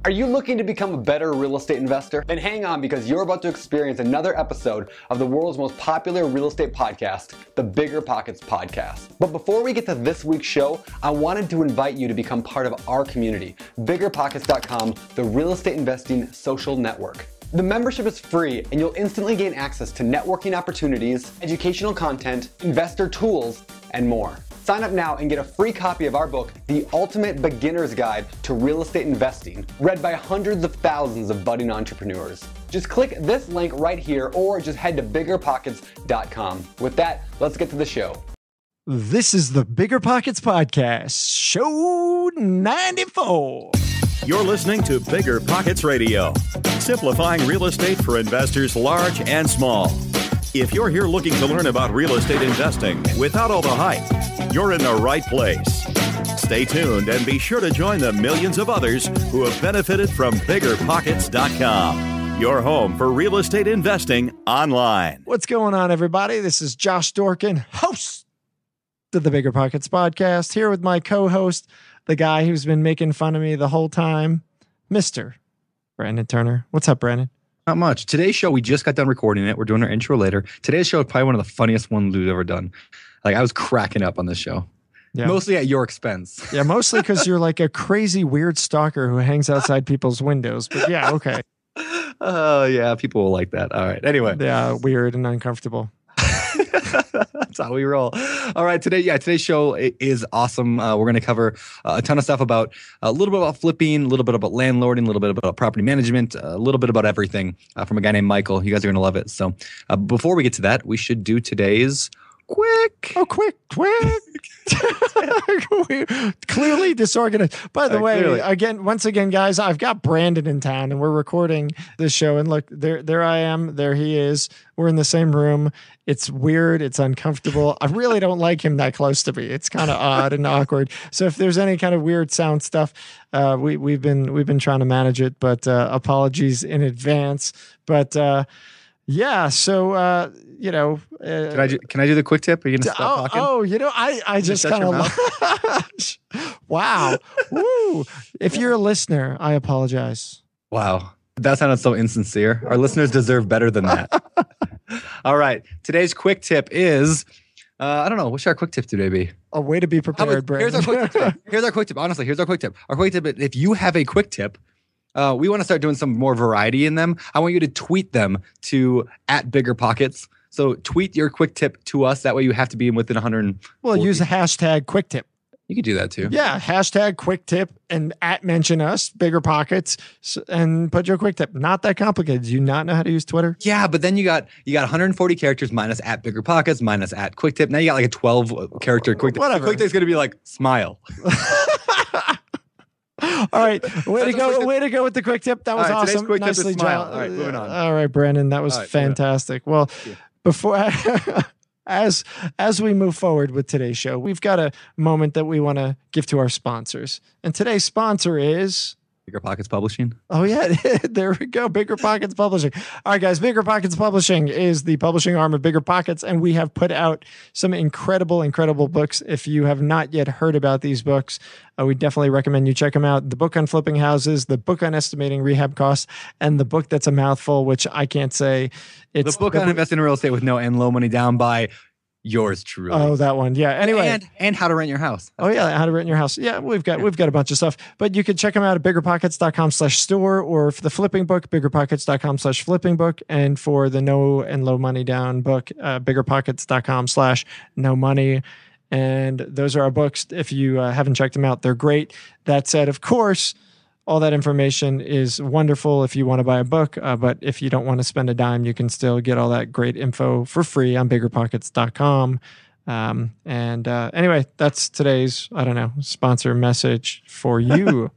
Are you looking to become a better real estate investor? Then hang on, because you're about to experience another episode of the world's most popular real estate podcast, the BiggerPockets podcast. But before we get to this week's show, I wanted to invite you to become part of our community, BiggerPockets.com, the real estate investing social network. The membership is free, and you'll instantly gain access to networking opportunities, educational content, investor tools, and more. Sign up now and get a free copy of our book, The Ultimate Beginner's Guide to Real Estate Investing, read by hundreds of thousands of budding entrepreneurs. Just click this link right here, or just head to BiggerPockets.com. With that, let's get to the show. This is the BiggerPockets Podcast, show 94. You're listening to BiggerPockets Radio, simplifying real estate for investors large and small. If you're here looking to learn about real estate investing without all the hype, you're in the right place. Stay tuned and be sure to join the millions of others who have benefited from BiggerPockets.com, your home for real estate investing online. What's going on, everybody? This is Josh Dorkin, host of the BiggerPockets Podcast, here with my co-host, the guy who's been making fun of me the whole time, Mr. Brandon Turner. What's up, Brandon? Not much. Today's show, we just got done recording it. We're doing our intro later. Today's show is probably one of the funniest ones we've ever done. Like, I was cracking up on this show. Yeah. Mostly at your expense. Yeah, mostly because you're like a crazy, weird stalker who hangs outside people's windows. But yeah, okay. Oh, yeah, people will like that. All right. Anyway. Yeah, weird and uncomfortable. That's how we roll. All right. Today's show is awesome. We're going to cover a ton of stuff about a little bit about flipping, a little bit about landlording, a little bit about property management, a little bit about everything from a guy named Michael. You guys are going to love it. So before we get to that, we should do today's quick. Oh, quick. Clearly disorganized. By the way, once again, guys, I've got Brandon in town and we're recording this show. And look, there I am. There he is. We're in the same room. It's weird. It's uncomfortable. I really don't like him that close to me. It's kind of odd and awkward. So if there's any kind of weird sound stuff, we've been trying to manage it, but apologies in advance. But yeah, so can I do the quick tip? Are you gonna stop talking? I just kind of wow. Woo. If you're a listener, I apologize. Wow. That sounded so insincere. Our listeners deserve better than that. All right. Today's quick tip is, I don't know. What should our quick tip today be? A way to be prepared, Brandon. Here's our quick tip. Honestly, here's our quick tip. Our quick tip, if you have a quick tip, we want to start doing some more variety in them. I want you to tweet them to @BiggerPockets. So tweet your quick tip to us. That way you have to be within 100. Well, use the hashtag quick tip. You could do that too. Yeah, hashtag quick tip and @mention us, BiggerPockets, and put your quick tip. Not that complicated. Do you not know how to use Twitter? Yeah, but then you got 140 characters minus @BiggerPockets minus @quick tip. Now you got like a 12 character quick tip. Whatever. The quick tip's gonna be like smile. All right, way to go with the quick tip. That was awesome. Quick Nicely tip is smile. All right, moving on. All right, Brandon, that was fantastic. Well, before as we move forward with today's show, we've got a moment that we want to give to our sponsors, and today's sponsor is BiggerPockets Publishing. Oh yeah, there we go. BiggerPockets Publishing. All right, guys. BiggerPockets Publishing is the publishing arm of BiggerPockets, and we have put out some incredible books. If you have not yet heard about these books, we definitely recommend you check them out. The book on flipping houses, the book on estimating rehab costs, and the book that's a mouthful, which I can't say. It's the book on investing in real estate with no and low money down by yours truly. Oh, that one. Yeah. Anyway. And how to rent your house. How to rent your house. Yeah, we've got a bunch of stuff. But you can check them out at biggerpockets.com/store, or for the flipping book, biggerpockets.com/flipping book, and for the no and low money down book, biggerpockets.com/no money. And those are our books. If you haven't checked them out, they're great. That said, of course, all that information is wonderful if you want to buy a book, but if you don't want to spend a dime, you can still get all that great info for free on biggerpockets.com. Anyway, that's today's, sponsor message for you.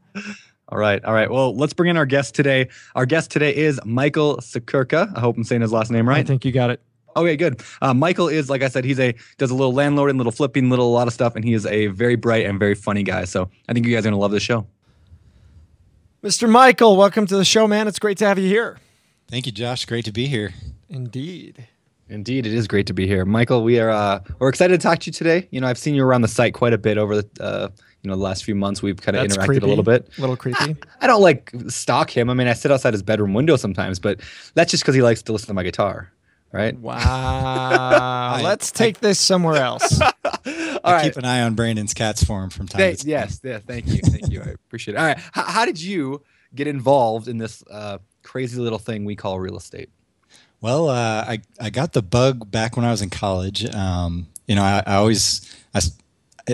All right. Well, let's bring in our guest today. Our guest today is Michael Siekerka. I hope I'm saying his last name right. I think you got it. Okay, good. Michael is, like I said, does a little landlording, little flipping, a lot of stuff, and he is a very bright and very funny guy. So I think you guys are going to love this show. Mr. Michael, welcome to the show, man. It's great to have you here. Thank you, Josh. Great to be here. Indeed. Indeed, it is great to be here. Michael, we're excited to talk to you today. I've seen you around the site quite a bit over the the last few months we've kind of That's interacted creepy. a little bit. A little creepy. I don't like stalk him. I mean, I sit outside his bedroom window sometimes, but that's just because he likes to listen to my guitar, right? Wow. Let's take this somewhere else. I keep an eye on Brandon's cats for him from time to time. Yes, yeah, thank you. I appreciate it. All right, how did you get involved in this crazy little thing we call real estate? Well, I got the bug back when I was in college. It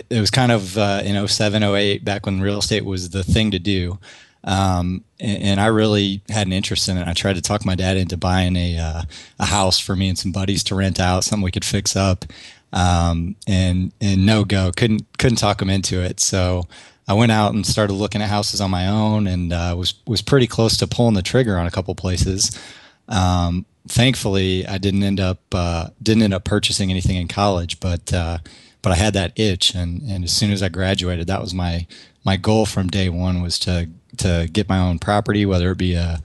was kind of in 07, 08, back when real estate was the thing to do. And I really had an interest in it. I tried to talk my dad into buying a house for me and some buddies to rent out, something we could fix up. And no go, couldn't talk him into it. So I went out and started looking at houses on my own, and was pretty close to pulling the trigger on a couple places. Thankfully, I didn't end up purchasing anything in college, but I had that itch, and as soon as I graduated, that was my goal from day one, was to get my own property, whether it be a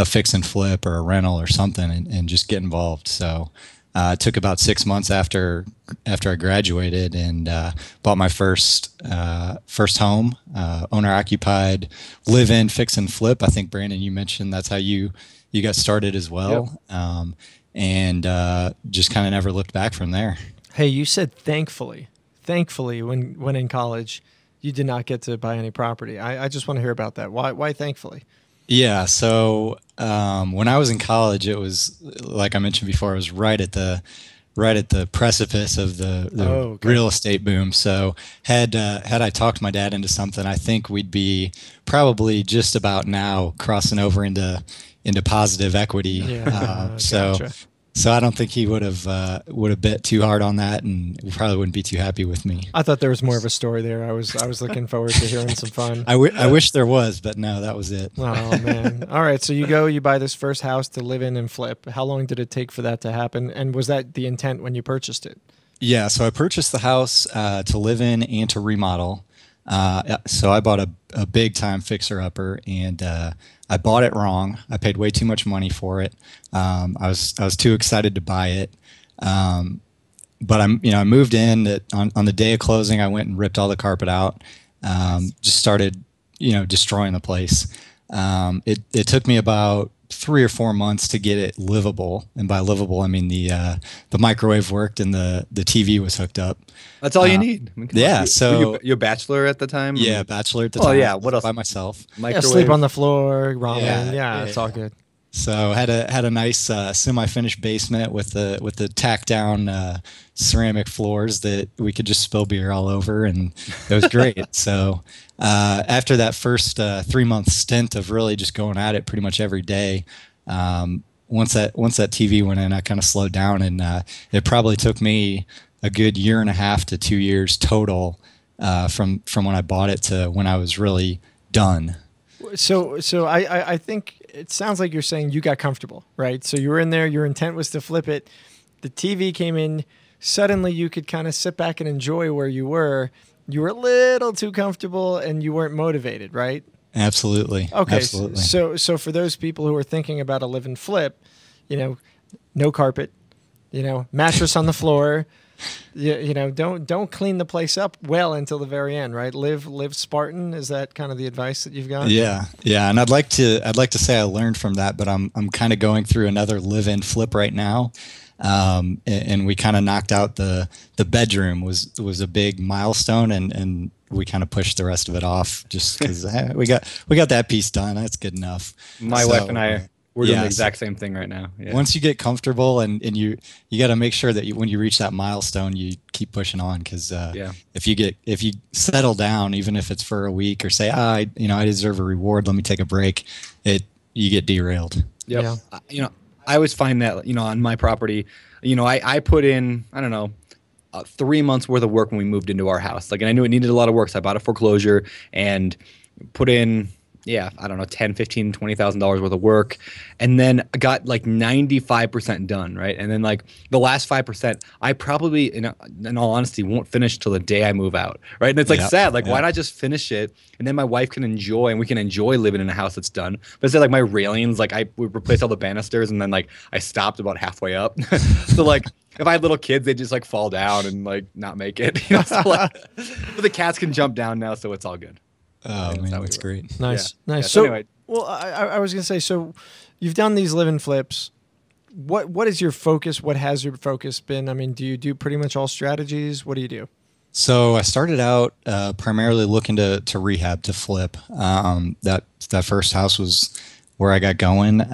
fix and flip or a rental or something, and just get involved. So it took about 6 months after I graduated, and bought my first home, owner occupied, live in, fix and flip. I think, Brandon, you mentioned that's how you got started as well. Yep. And just kind of never looked back from there. Hey, you said thankfully, when in college, you did not get to buy any property. I just want to hear about that. Why thankfully? Yeah. So when I was in college, it was, like I mentioned before, I was right at the precipice of the real estate boom. So had I talked my dad into something, I think we'd be probably just about now crossing over into positive equity. Yeah, So I don't think he would have bet too hard on that, and probably wouldn't be too happy with me. I thought there was more of a story there. I was looking forward to hearing some fun. I wish there was, but no, that was it. Oh man! All right, so you buy this first house to live in and flip. How long did it take for that to happen? And was that the intent when you purchased it? Yeah, so I purchased the house to live in and to remodel. So I bought a big time fixer upper, and I bought it wrong. I paid way too much money for it. I was too excited to buy it. But I moved in on the day of closing. I went and ripped all the carpet out. Just started, destroying the place. It took me about 3 or 4 months to get it livable, and by livable I mean the microwave worked and the TV was hooked up. That's all you need. I mean, yeah. So you're a bachelor at the time. Yeah, bachelor at the time. Oh yeah. What else? By myself. Yeah, sleep on the floor, ramen. Yeah, it's all good. So had a nice semi-finished basement with the tack down ceramic floors that we could just spill beer all over, and it was great. So after that first 3-month stint of really just going at it pretty much every day, once that TV went in, I kind of slowed down, and it probably took me a good 1.5 to 2 years total from when I bought it to when I was really done. So I think it sounds like you're saying you got comfortable, right? So you were in there, your intent was to flip it. The TV came in, suddenly you could kind of sit back and enjoy where you were. You were a little too comfortable and you weren't motivated, right? Absolutely. Okay. Absolutely. So for those people who are thinking about a live and flip, no carpet, mattress on the floor, don't clean the place up well until the very end, right? Live Spartan. Is that kind of the advice that you've got? Yeah. And I'd like to say I learned from that, but I'm kind of going through another live-in flip right now. And we kind of knocked out the bedroom was a big milestone, and we kind of pushed the rest of it off just because we got that piece done. That's good enough. My wife and I. We're doing the exact same thing right now. Yeah. Once you get comfortable, and you got to make sure that when you reach that milestone, you keep pushing on, because if you settle down, even if it's for a week, or say I deserve a reward, let me take a break, you get derailed. Yep. Yeah. I always find that on my property, I put in 3 months worth of work when we moved into our house. And I knew it needed a lot of work, so I bought a foreclosure and put in I don't know, $10,000, $15,000, $20,000 worth of work, and then got like 95% done, right? And then like the last 5%, I probably, in all honesty, won't finish till the day I move out, right? And it's like sad, like why not just finish it, and then my wife can enjoy, and we can enjoy living in a house that's done. But instead, like my railings, like I would replace all the banisters, and then like I stopped about halfway up, so like. If I had little kids, they'd just like fall down and like not make it. So, like, but the cats can jump down now, so it's all good. Oh man, that's great. Nice. Yeah, So anyway. well, I was gonna say, so you've done these live-in flips. What is your focus? What has your focus been? I mean, do you do pretty much all strategies? What do you do? So I started out primarily looking to rehab, to flip. That first house was where I got going.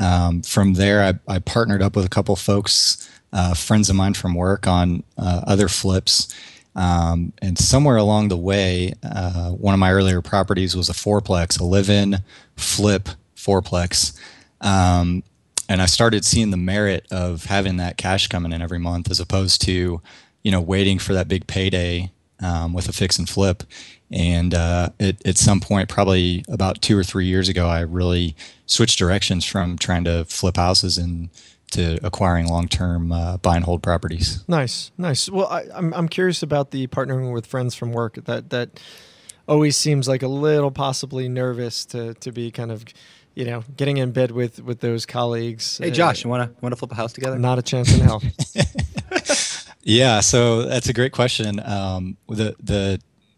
From there, I partnered up with a couple folks, friends of mine from work, on other flips. And somewhere along the way, one of my earlier properties was a fourplex, a live-in flip fourplex. And I started seeing the merit of having that cash coming in every month, as opposed to, waiting for that big payday with a fix and flip. And at some point, probably about 2 or 3 years ago, I really switched directions from trying to flip houses and to acquiring long-term buy and hold properties. Nice. Well, I'm curious about the partnering with friends from work. That always seems like a little possibly nervous to be kind of, getting in bed with those colleagues. Hey, Josh, you wanna flip a house together? Not a chance in hell. Yeah, so that's a great question.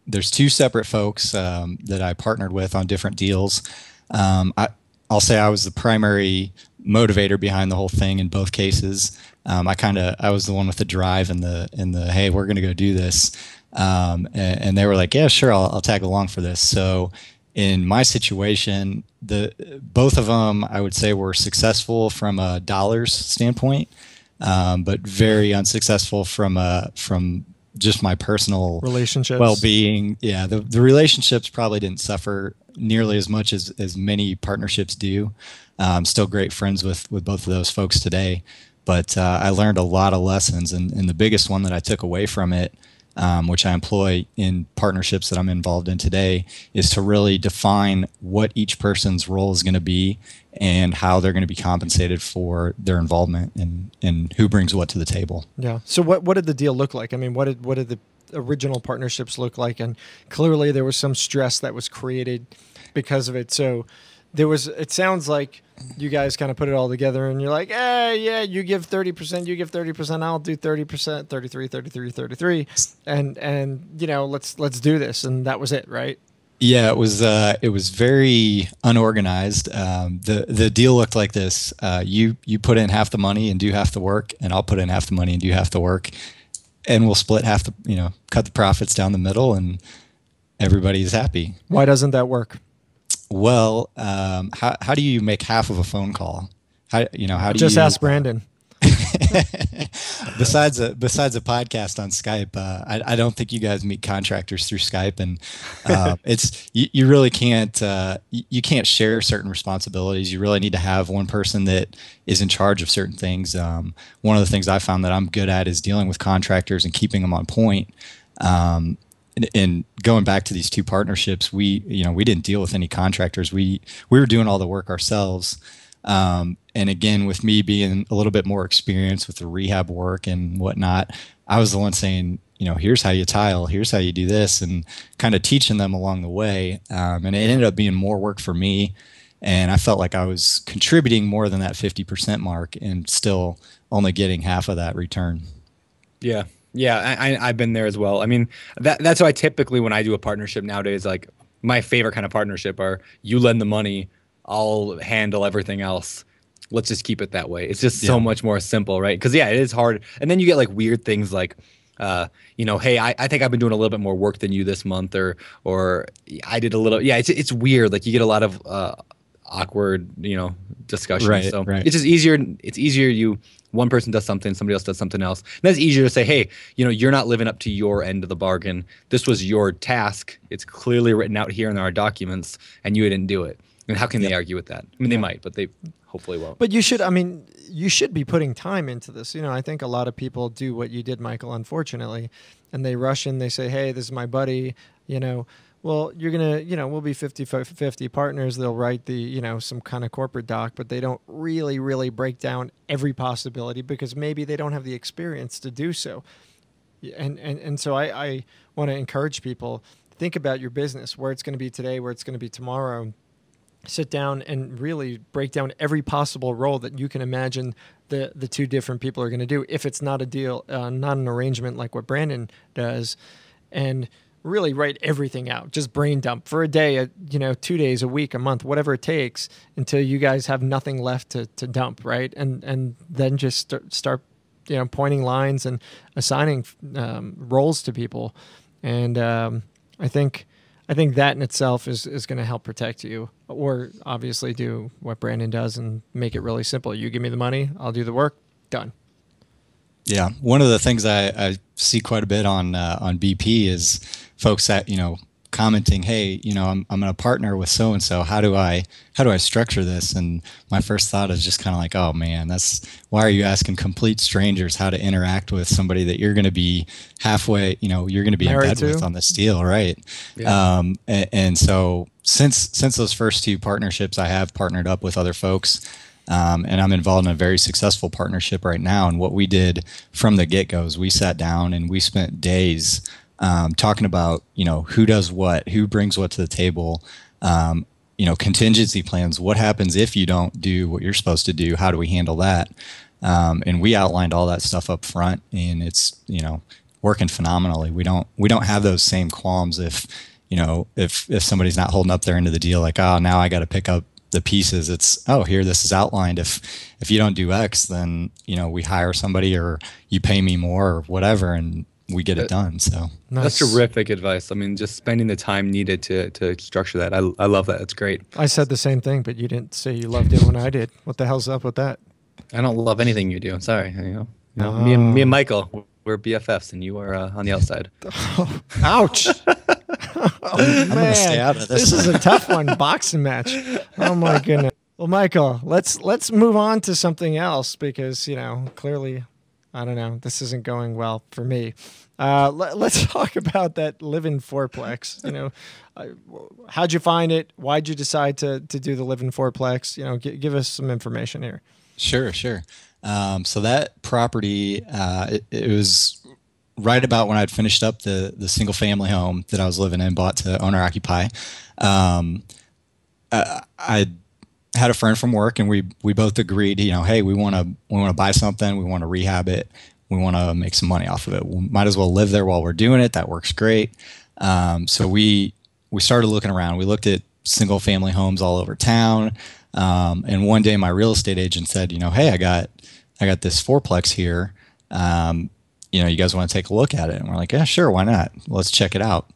There's 2 separate folks that I partnered with on different deals. I'll say I was the primary motivator behind the whole thing in both cases. I was the one with the drive and the hey, we're going to go do this. And they were like, yeah, sure, I'll tag along for this. So in my situation, both of them, I would say, were successful from a dollars standpoint, but very unsuccessful from just my personal relationships, well-being. Yeah, the relationships probably didn't suffer nearly as much as many partnerships do. I'm still great friends with both of those folks today, but I learned a lot of lessons, and the biggest one that I took away from it, which I employ in partnerships that I'm involved in today, is to really define what each person's role is going to be and how they're going to be compensated for their involvement and who brings what to the table. Yeah. So what did the deal look like? I mean, what did the original partnerships look like? And clearly there was some stress that was created because of it. So it sounds like you guys kind of put it all together and you're like, hey, yeah, you give 30%, you give 30%, I'll do 30%, 33. And let's do this. And that was it, right? Yeah, it was very unorganized. The deal looked like this. You put in half the money and do half the work, and I'll put in half the money and do half the work. And we'll split half cut the profits down the middle, and everybody's happy. Why doesn't that work? Well, how do you make half of a phone call? How do you just ask Brandon? Besides a podcast on Skype, I don't think you guys meet contractors through Skype, and you really can't you can't share certain responsibilities. You really need to have one person that is in charge of certain things. One of the things I found that I'm good at is dealing with contractors and keeping them on point. And going back to these 2 partnerships, we didn't deal with any contractors. We were doing all the work ourselves. And again, with me being a little bit more experienced with the rehab work and whatnot, I was the one saying, here's how you tile, here's how you do this, and kind of teaching them along the way. And it ended up being more work for me. And I felt like I was contributing more than that 50% mark and still only getting half of that return. Yeah. Yeah, I've been there as well. I mean, that's why typically when I do a partnership nowadays, like my favorite kind of partnership are you lend the money, I'll handle everything else. Let's just keep it that way. It's just so much more simple, right? Because it is hard. And then you get like weird things like, hey, I think I've been doing a little bit more work than you this month, or I did a little. Yeah, it's weird. Like you get a lot of awkward, discussions. Right, so right. it's just easier. It's easier one person does something, somebody else does something else. And that's easier to say, hey, you're not living up to your end of the bargain. This was your task. It's clearly written out here in our documents, and you didn't do it. And how can they argue with that? I mean, they might, but they hopefully won't. But you should be putting time into this. I think a lot of people do what you did, Michael, unfortunately, and they rush in, they say, hey, this is my buddy, well, you're going to, we'll be 50-50 partners. They'll write the, some kind of corporate doc, but they don't really break down every possibility because maybe they don't have the experience to do so. And so I want to encourage people, think about your business, where it's going to be today, where it's going to be tomorrow. Sit down and really break down every possible role that you can imagine the two different people are going to do. If it's not a deal, not an arrangement like what Brandon does, and really write everything out. Just brain dump for a day, 2 days, a week, a month, whatever it takes until you guys have nothing left to dump, right? And then just start pointing lines and assigning roles to people. And I think that in itself is going to help protect you, or obviously do what Brandon does and make it really simple. You give me the money, I'll do the work, done. Yeah. One of the things I see quite a bit on BP is folks that, commenting, hey, I'm going to partner with so-and-so. How do I structure this? And my first thought is just kind of like, oh man, why are you asking complete strangers how to interact with somebody that you're going to be halfway, you're going to be in bed with on this deal, right? Yeah. And so since those first two partnerships, I have partnered up with other folks. And I'm involved in a very successful partnership right now. And what we did from the get-go is we sat down and we spent days talking about, who does what, who brings what to the table, contingency plans. What happens if you don't do what you're supposed to do? How do we handle that? And we outlined all that stuff up front, and it's, working phenomenally. We don't have those same qualms if somebody's not holding up their end of the deal, like, oh, now I got to pick up the pieces. It's, oh, here, this is outlined. If you don't do X, then, we hire somebody or you pay me more or whatever, and we get it done. So that's terrific advice. I mean, just spending the time needed to structure that. I love that. It's great. I said the same thing, but you didn't say you loved it when I did. What the hell's up with that? I don't love anything you do. Sorry. Me and Michael, we're BFFs, and you are on the outside. Oh, ouch. Oh, man. I'm gonna stay out of this. This is a tough one. Boxing match. Oh my goodness. Well, Michael, let's move on to something else because, clearly, I don't know, this isn't going well for me. Let's talk about that live-in fourplex. How'd you find it? Why'd you decide to do the live-in fourplex? Give us some information here. Sure. So that property, it was right about when I'd finished up the single family home that I was living in, bought to owner occupy. I had a friend from work, and we both agreed, hey, we want to buy something, we want to rehab it, we want to make some money off of it. We might as well live there while we're doing it. That works great. So we started looking around. We looked at single family homes all over town. And one day my real estate agent said, hey, I got this fourplex here. You guys want to take a look at it? And we're like, yeah, sure. Why not? Let's check it out.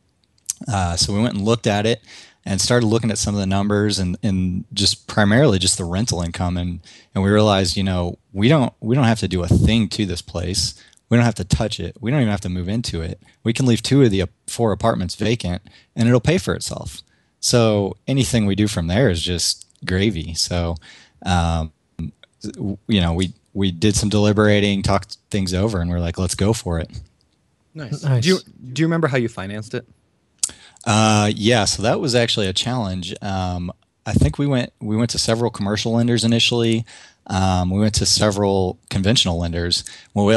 So we went and looked at it and started looking at some of the numbers and just primarily just the rental income. And we realized, we don't have to do a thing to this place. We don't have to touch it. We don't even have to move into it. We can leave 2 of the 4 apartments vacant and it'll pay for itself. So anything we do from there is just gravy. So, we did some deliberating, talked things over, and we're like, let's go for it. Nice. Do you remember how you financed it? Yeah. So that was actually a challenge. I think we went to several commercial lenders initially. We went to several conventional lenders. What we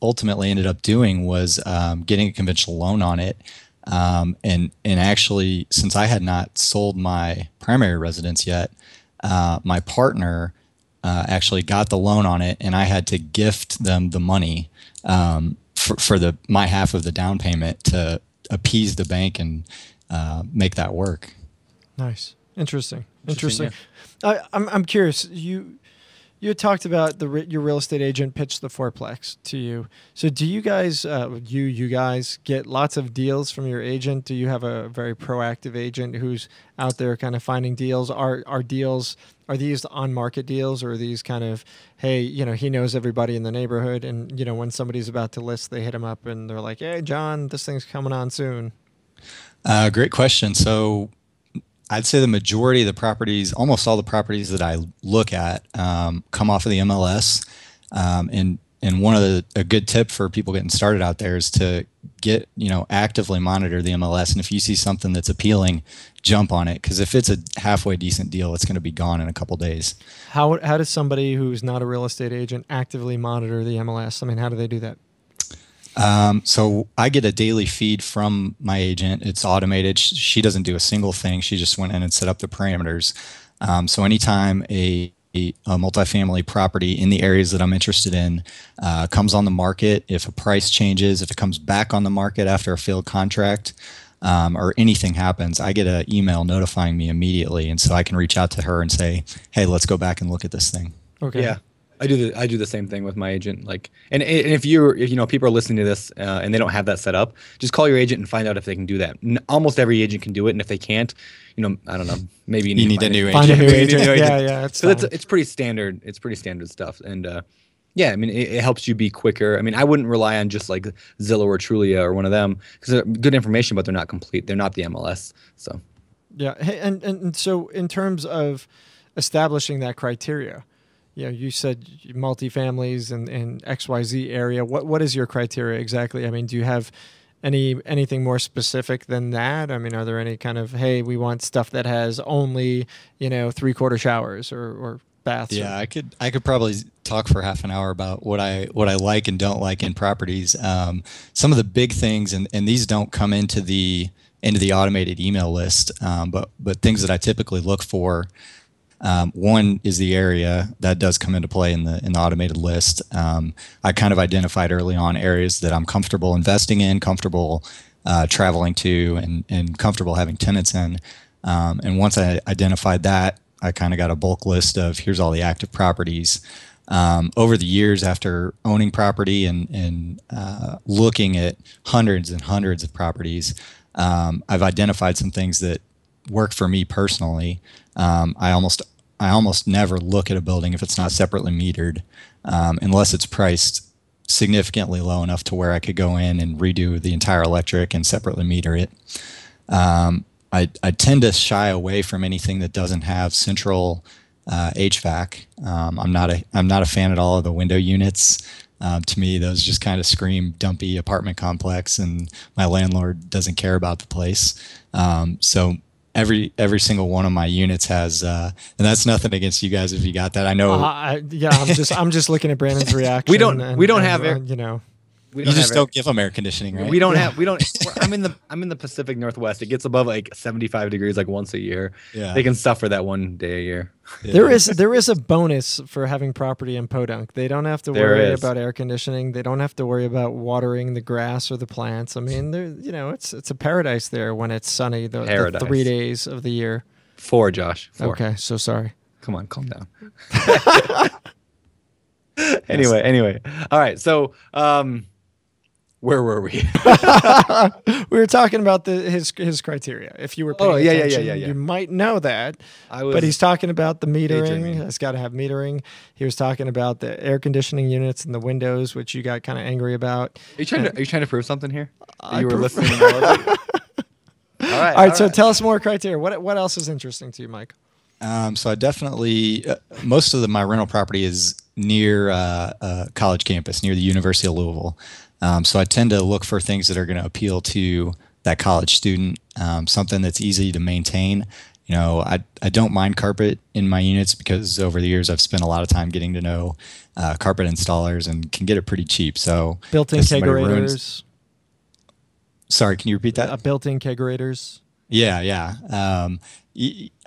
ultimately ended up doing was getting a conventional loan on it. And actually, since I had not sold my primary residence yet, my partner actually got the loan on it, and I had to gift them the money for my half of the down payment to appease the bank and make that work. Nice, interesting. Yeah. I'm curious. You had talked about your real estate agent pitched the fourplex to you. So do you guys, you guys get lots of deals from your agent? Do you have a very proactive agent who's out there kind of finding deals? Are these on market deals, or are these kind of, hey, he knows everybody in the neighborhood, and when somebody's about to list, they hit him up and they're like, hey, John, this thing's coming on soon? Great question. So I'd say the majority of the properties, almost all the properties that I look at, come off of the MLS. And and a good tip for people getting started out there is to actively monitor the MLS. And if you see something that's appealing, jump on it. Because if it's a halfway decent deal, it's going to be gone in a couple days. How does somebody who's not a real estate agent actively monitor the MLS? I mean, how do they do that? So I get a daily feed from my agent. It's automated. She doesn't do a single thing. She just went in and set up the parameters. So anytime a multifamily property in the areas that I'm interested in comes on the market, if a price changes, if it comes back on the market after a failed contract, or anything happens, I get an email notifying me immediately. And so I can reach out to her and say, hey, let's go back and look at this thing. Okay. Yeah. I do the same thing with my agent. Like, and if people are listening to this and they don't have that set up, just call your agent and find out if they can do that. Almost every agent can do it, and if they can't, I don't know, maybe you need a new find agent. a new agent. Yeah. It's pretty standard. It's pretty standard stuff, and yeah, I mean, it helps you be quicker. I mean, I wouldn't rely on just like Zillow or Trulia or one of them because they're good information, but they're not complete. They're not the MLS. So yeah, hey, and so in terms of establishing that criteria. You said multifamilies in XYZ area. What is your criteria exactly? I mean, do you have anything more specific than that? I mean, are there any kind of, hey, we want stuff that has only, 3/4 showers or baths? Yeah, I could probably talk for half an hour about what I like and don't like in properties. Some of the big things, and these don't come into the automated email list, but things that I typically look for. One is the area that does come into play in the automated list. I kind of identified early on areas that I'm comfortable investing in, comfortable traveling to, and comfortable having tenants in. And once I identified that, I kind of got a bulk list of here's all the active properties. Over the years, after owning property and looking at hundreds and hundreds of properties, I've identified some things that work for me personally. I almost never look at a building if it's not separately metered, unless it's priced significantly low enough to where I could go in and redo the entire electric and separately meter it. I tend to shy away from anything that doesn't have central HVAC. I'm not a fan at all of the window units. To me, those just kind of scream dumpy apartment complex, and my landlord doesn't care about the place. So every single one of my units has, and that's nothing against you guys if you got that. I know. I'm just looking at Brandon's reaction. We don't have air. You just don't give them air conditioning, right? I'm in the Pacific Northwest. It gets above like 75 degrees like once a year. Yeah. They can suffer that one day a year. Yeah. There is a bonus for having property in Podunk. They don't have to worry about air conditioning. They don't have to worry about watering the grass or the plants. I mean, it's a paradise there when it's sunny the 3 days of the year. 4, Josh. 4. Okay, so sorry. Come on, calm down. Anyway. All right. So, where were we? We were talking about his criteria. If you were paying attention, you might know that. But he's talking about the metering. It's got to have metering. He was talking about the air conditioning units and the windows, which you got kind of angry about. Are you trying to prove something here? You were listening to all of it? All right. So tell us more criteria. What else is interesting to you, Mike? So I definitely most of my rental property is near a college campus, near the University of Louisville. So I tend to look for things that are going to appeal to that college student, something that's easy to maintain. I don't mind carpet in my units because over the years I've spent a lot of time getting to know carpet installers and can get it pretty cheap. So built-in kegerators. Sorry, can you repeat that? Built-in kegerators. Yeah.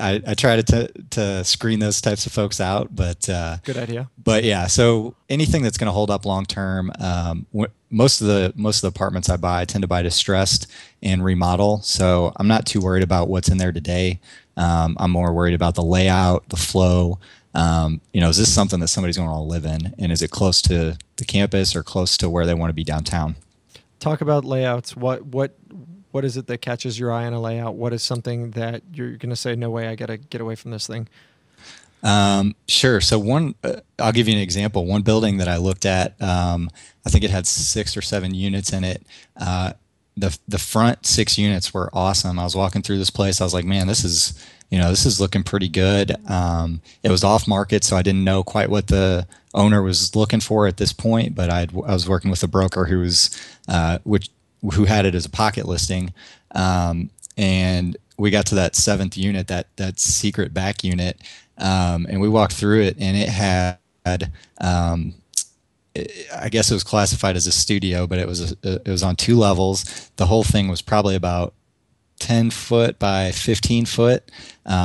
I try to screen those types of folks out, but good idea. But yeah, so anything that's going to hold up long term. Most of the apartments I buy, I tend to buy distressed and remodel. So I'm not too worried about what's in there today. I'm more worried about the layout, the flow. Is this something that somebody's going to live in, and is it close to the campus or close to where they want to be downtown? Talk about layouts. What is it that catches your eye on a layout? What is something that you're going to say, no way, I got to get away from this thing? Sure. So I'll give you an example. One building that I looked at, I think it had 6 or 7 units in it. The front 6 units were awesome. I was walking through this place. I was like, man, this is looking pretty good. It was off market, so I didn't know quite what the owner was looking for at this point, but I was working with a broker who was who had it as a pocket listing, and we got to that 7th unit, that secret back unit, and we walked through it, and it had I guess it was classified as a studio, but it was on 2 levels. The whole thing was probably about 10 foot by 15 foot,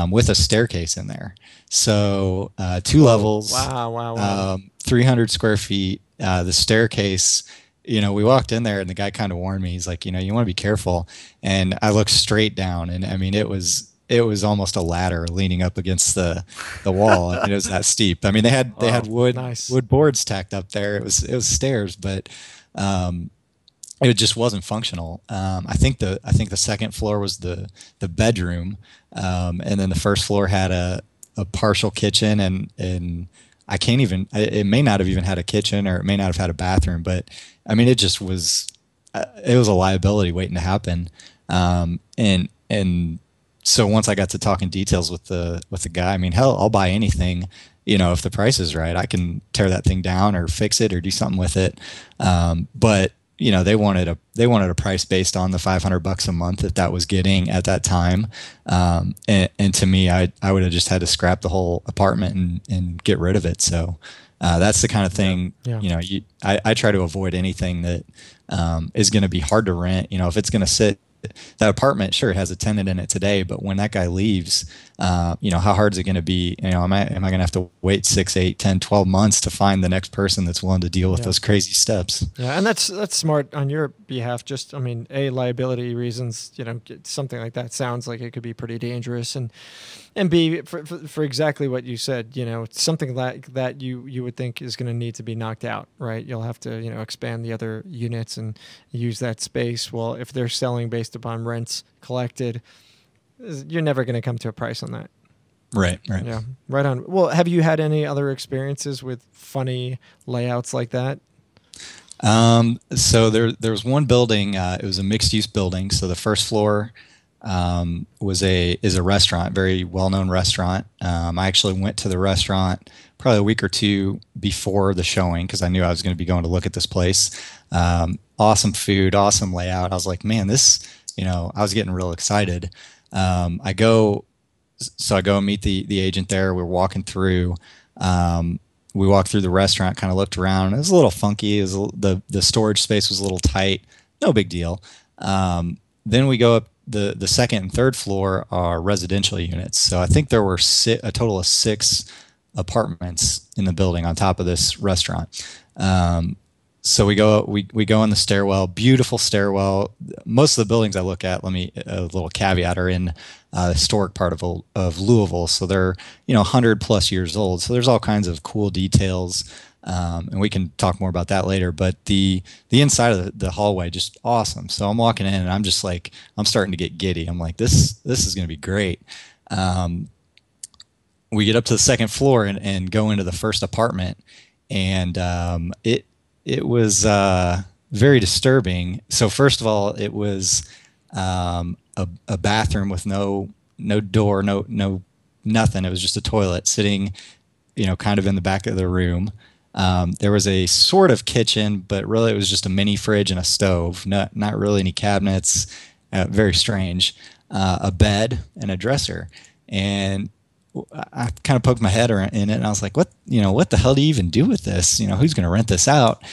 with a staircase in there. So 2 levels. Wow. 300 square feet. The staircase, we walked in there and the guy kind of warned me. He's like, you want to be careful. And I looked straight down, and I mean, it was almost a ladder leaning up against the wall. I mean, it was that steep. I mean, they had wood boards tacked up there. It was stairs, but it just wasn't functional. I think the 2nd floor was the bedroom, and then the 1st floor had a partial kitchen, and I can't even. It may not have even had a kitchen, or it may not have had a bathroom. But I mean, it just was. It was a liability waiting to happen, and so once I got to talking details with the guy, I mean, hell, I'll buy anything. If the price is right, I can tear that thing down or fix it or do something with it. But they wanted a price based on the $500 a month that was getting at that time. And to me, I would have just had to scrap the whole apartment and get rid of it. So that's the kind of thing, I try to avoid anything that is going to be hard to rent. If it's going to sit, that apartment, sure, it has a tenant in it today, but when that guy leaves, how hard is it going to be? Am I going to have to wait 6, 8, 10, 12 months to find the next person that's willing to deal with those crazy steps? Yeah, and that's smart on your behalf. Just, I mean, liability reasons, something like that sounds like it could be pretty dangerous, and B, for exactly what you said, something like that you would think is going to need to be knocked out, right? You'll have to, expand the other units and use that space. Well, if they're selling based upon rents collected, you're never going to come to a price on that. Right. Yeah, right on. Well, have you had any other experiences with funny layouts like that? So there was one building, it was a mixed use building. So the 1st floor is a restaurant, very well-known restaurant. I actually went to the restaurant probably a week or 2 before the showing because I knew I was going to be going to look at this place. Awesome food, awesome layout. I was like, man, this, I was getting real excited. I go and meet the agent there. We're walking through. We walked through the restaurant, kind of looked around. It was a little funky. It was the storage space was a little tight. No big deal. Then we go up. The 2nd and 3rd floor are residential units. So I think there were a total of 6 apartments in the building on top of this restaurant. So we go in the stairwell, beautiful stairwell. Most of the buildings I look at, a little caveat, are in the historic part of Louisville. So they're 100 plus years old. So there's all kinds of cool details. And we can talk more about that later, but the inside of the hallway, just awesome. So I'm walking in and I'm just like, I'm starting to get giddy. I'm like, this is going to be great. We get up to the 2nd floor and go into the 1st apartment, and it was very disturbing. So first of all, it was a bathroom with no door, no nothing. It was just a toilet sitting, kind of in the back of the room. There was a sort of kitchen, but really it was just a mini fridge and a stove, not really any cabinets, very strange, a bed and a dresser. And I kind of poked my head in it and I was like, what the hell do you even do with this? Who's going to rent this out?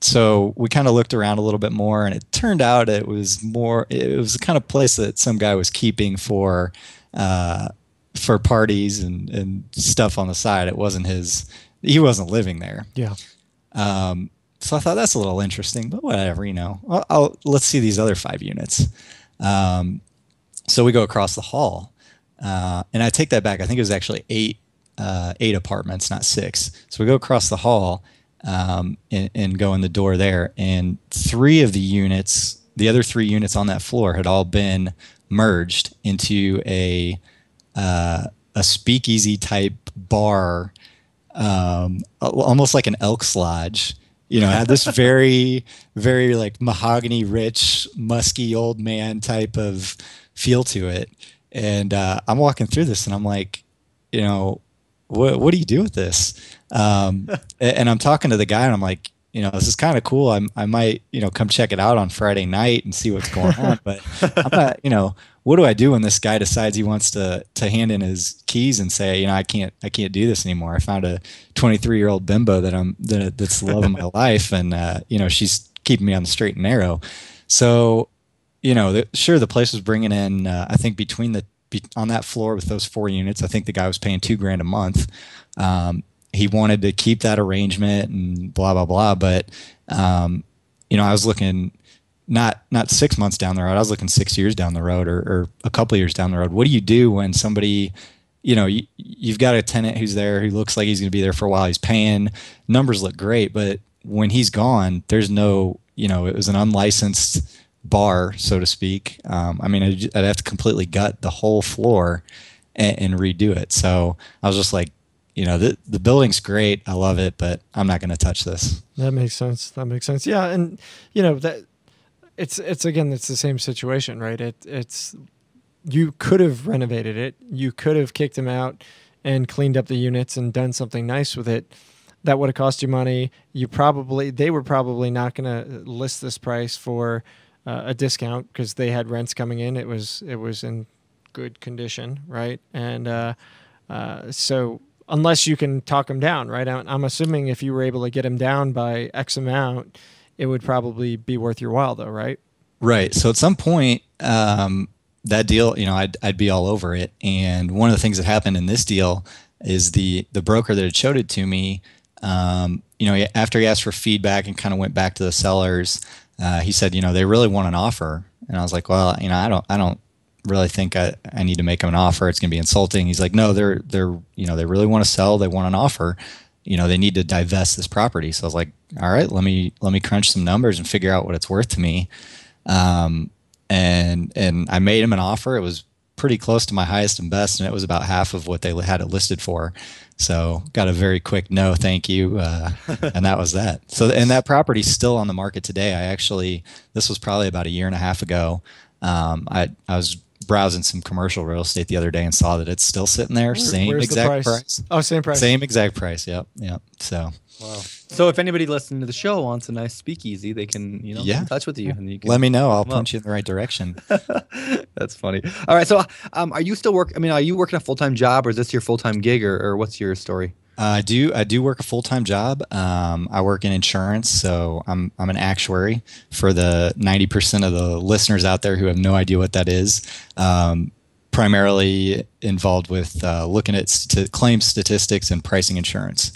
So we kind of looked around a little bit more, and it turned out it was the kind of place that some guy was keeping for parties and stuff on the side. It wasn't he wasn't living there. Yeah. So I thought that's a little interesting, but whatever, let's see these other 5 units. So we go across the hall, and I take that back. I think it was actually 8 apartments, not 6. So we go across the hall, and go in the door there, and 3 of the other 3 units on that floor had all been merged into a speakeasy type bar, almost like an Elks Lodge. Had this very, very like mahogany rich, musky old man type of feel to it. And I'm walking through this and I'm like, what do you do with this? And I'm talking to the guy and I'm like, this is kind of cool. I might, come check it out on Friday night and see what's going on. But I'm not, what do I do when this guy decides he wants to hand in his keys and say, I can't do this anymore. I found a 23-year-old bimbo that's the love of my life. And, she's keeping me on the straight and narrow. So, sure, the place was bringing in, I think on that floor with those 4 units, I think the guy was paying $2,000 a month. He wanted to keep that arrangement and blah, blah, blah. But, I was looking not 6 months down the road. I was looking 6 years down the road or a couple of years down the road. What do you do when somebody, you've got a tenant who's there who looks like he's going to be there for a while. He's paying, numbers look great, but when he's gone, there's no, it was an unlicensed bar, so to speak. I'd have to completely gut the whole floor and redo it. So I was just like, the building's great. I love it, but I'm not going to touch this. That makes sense. Yeah. And that it's the same situation, right? It's you could have renovated it. You could have kicked him out and cleaned up the units and done something nice with it. That would have cost you money. They were probably not going to list this price for a discount because they had rents coming in. It was in good condition, right? And so unless you can talk them down, right? I'm assuming if you were able to get them down by X amount, it would probably be worth your while, though, right? Right. So at some point, that deal, I'd be all over it. And one of the things that happened in this deal is the broker that had showed it to me, after he asked for feedback and kind of went back to the sellers, he said, they really want an offer. And I was like, well, I don't really think I need to make them an offer. It's going to be insulting. He's like, no, they're they really want to sell. They want an offer. They need to divest this property. So I was like, all right, let me crunch some numbers and figure out what it's worth to me. And I made him an offer. It was pretty close to my highest and best, and it was about half of what they had it listed for. So got a very quick no, thank you, and that was that. So, and that property's still on the market today. This was probably about a year and a half ago. I was browsing some commercial real estate the other day and saw that it's still sitting there. Same exact price. Oh, same price. Same exact price. Yep. So. Wow. So if anybody listening to the show wants a nice speakeasy, they can, get in touch with you. And you can let me know. I'll point you in the right direction. That's funny. All right. So are you still are you working a full-time job, or is this your full-time gig, or what's your story? I do work a full-time job. I work in insurance, so I'm an actuary for the 90% of the listeners out there who have no idea what that is. Primarily involved with looking at claim statistics and pricing insurance.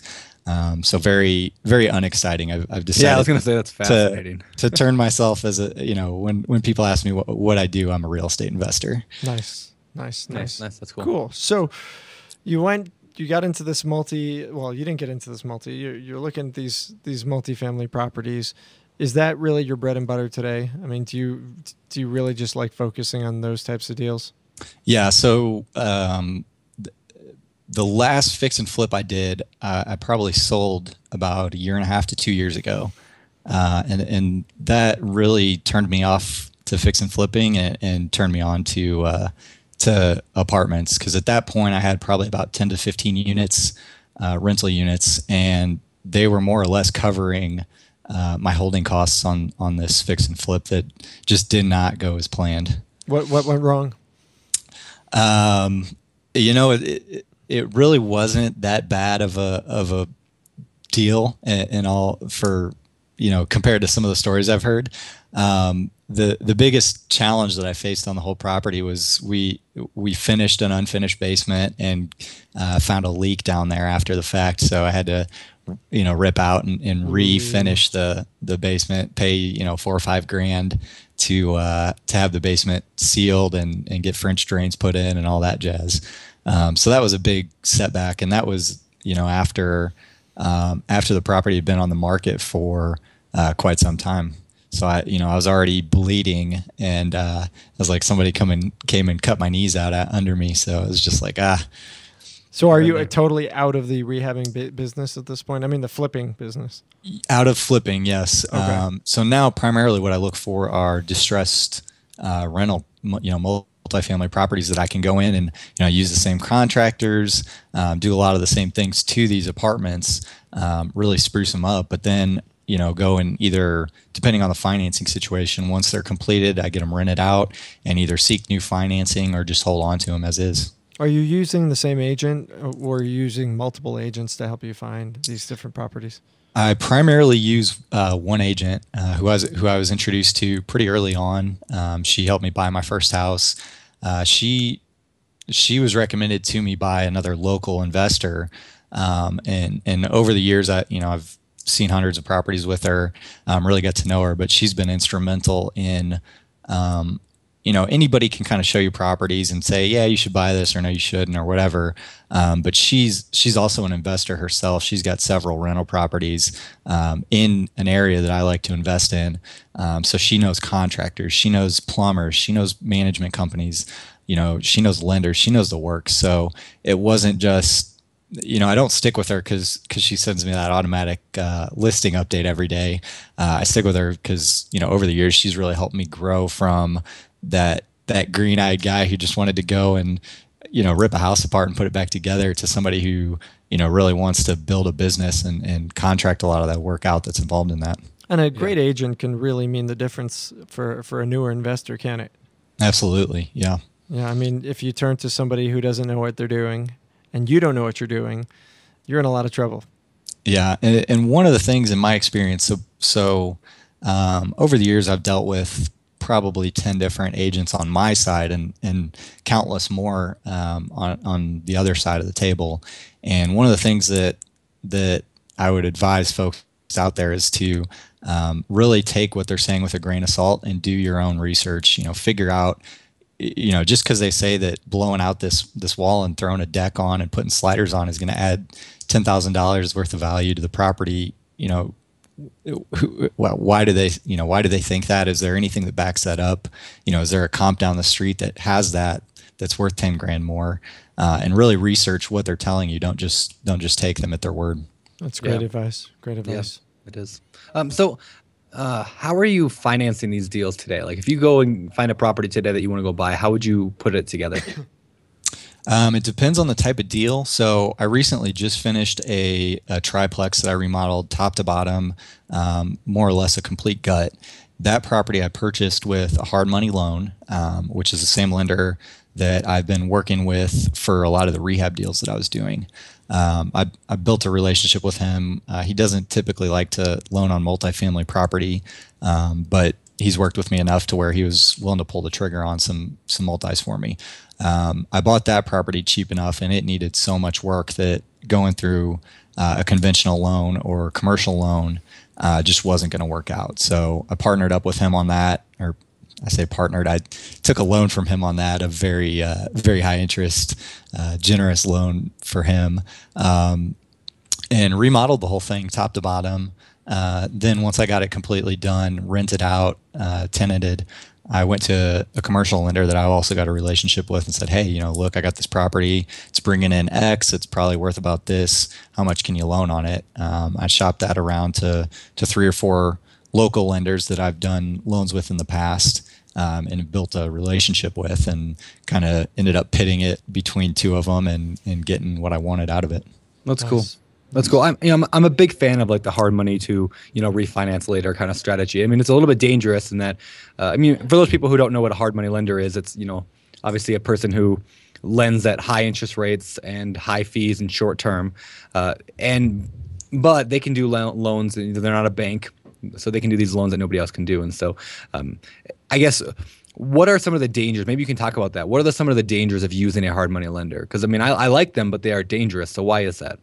So very, very unexciting. I've decided. Yeah, I was going to say that's fascinating. To turn myself as when people ask me what I do, I'm a real estate investor. Nice. That's cool. Cool. So you got into this you didn't get into this you're looking at these multifamily properties. Is that really your bread and butter today? I mean, do you really just like focusing on those types of deals? Yeah. So, the last fix and flip I did, I probably sold about 1.5 to 2 years ago. And that really turned me off to fix and flipping and turned me on to apartments. Cause at that point I had probably about 10 to 15 units, rental units, and they were more or less covering, my holding costs on this fix and flip that just did not go as planned. What went wrong? It really wasn't that bad of a deal and all for, compared to some of the stories I've heard. The biggest challenge that I faced on the whole property was we finished an unfinished basement and found a leak down there after the fact. So I had to, rip out and refinish the basement, pay, $4 or $5 grand to have the basement sealed and get French drains put in and all that jazz. So that was a big setback, and that was, after the property had been on the market for quite some time. So I was already bleeding, and I was like, somebody came and cut my knees out under me. So it was just like, So are you totally out of the rehabbing business at this point? I mean, the flipping business. Out of flipping, yes. Okay. So now primarily what I look for are distressed rental, multifamily properties that I can go in and, use the same contractors, do a lot of the same things to these apartments, really spruce them up. But then, go and either, depending on the financing situation, once they're completed, I get them rented out and either seek new financing or just hold on to them as is. Are you using the same agent, or are you using multiple agents to help you find these different properties? I primarily use one agent who I was introduced to pretty early on. She helped me buy my first house. She was recommended to me by another local investor, and over the years, I've seen hundreds of properties with her. Really got to know her, but she's been instrumental in. Anybody can kind of show you properties and say, yeah, you should buy this, or no, you shouldn't, or whatever. But she's also an investor herself. She's got several rental properties in an area that I like to invest in. So she knows contractors, she knows plumbers, she knows management companies, she knows lenders, she knows the work. So it wasn't just, I don't stick with her because she sends me that automatic listing update every day. I stick with her because, over the years, she's really helped me grow from that green-eyed guy who just wanted to go and rip a house apart and put it back together to somebody who really wants to build a business and contract a lot of that work out that's involved in that. And a great agent can really mean the difference for a newer investor, can it? Absolutely, yeah. Yeah, I mean, if you turn to somebody who doesn't know what they're doing and you don't know what you're doing, you're in a lot of trouble. Yeah, and one of the things in my experience, so over the years I've dealt with probably 10 different agents on my side and countless more on the other side of the table. And one of the things that I would advise folks out there is to really take what they're saying with a grain of salt and do your own research. Figure out, just because they say that blowing out this wall and throwing a deck on and putting sliders on is going to add $10,000 worth of value to the property, why do they think that? Is there anything that backs that up? Is there a comp down the street that has that's worth 10 grand more? And really research what they're telling you. Don't just take them at their word. That's great advice. Great advice. Yeah, it is. So how are you financing these deals today? Like if you go and find a property today that you want to go buy, how would you put it together? It depends on the type of deal. So I recently just finished a triplex that I remodeled top to bottom, more or less a complete gut. That property I purchased with a hard money loan, which is the same lender that I've been working with for a lot of the rehab deals that I was doing. I built a relationship with him. He doesn't typically like to loan on multifamily property, but he's worked with me enough to where he was willing to pull the trigger on some multis for me. I bought that property cheap enough, and it needed so much work that going through a conventional loan or commercial loan just wasn't going to work out. So I partnered up with him on that, or I say partnered. I took a loan from him on that, a very high interest, generous loan for him, and remodeled the whole thing top to bottom. Then once I got it completely done, rented out, tenanted, I went to a commercial lender that I also got a relationship with and said, hey, look, I got this property. It's bringing in X. It's probably worth about this. How much can you loan on it? I shopped that around to 3 or 4 local lenders that I've done loans with in the past, and built a relationship with, and kind of ended up pitting it between 2 of them and getting what I wanted out of it. That's cool. That's cool. I'm a big fan of like the hard money to refinance later kind of strategy. I mean, it's a little bit dangerous in that. For those people who don't know what a hard money lender is, it's obviously a person who lends at high interest rates and high fees and short term, but they can do loans. They're not a bank, so they can do these loans that nobody else can do. And so, I guess. What are some of the dangers? Maybe you can talk about that. What are some of the dangers of using a hard money lender? Because I like them, but they are dangerous. So why is that?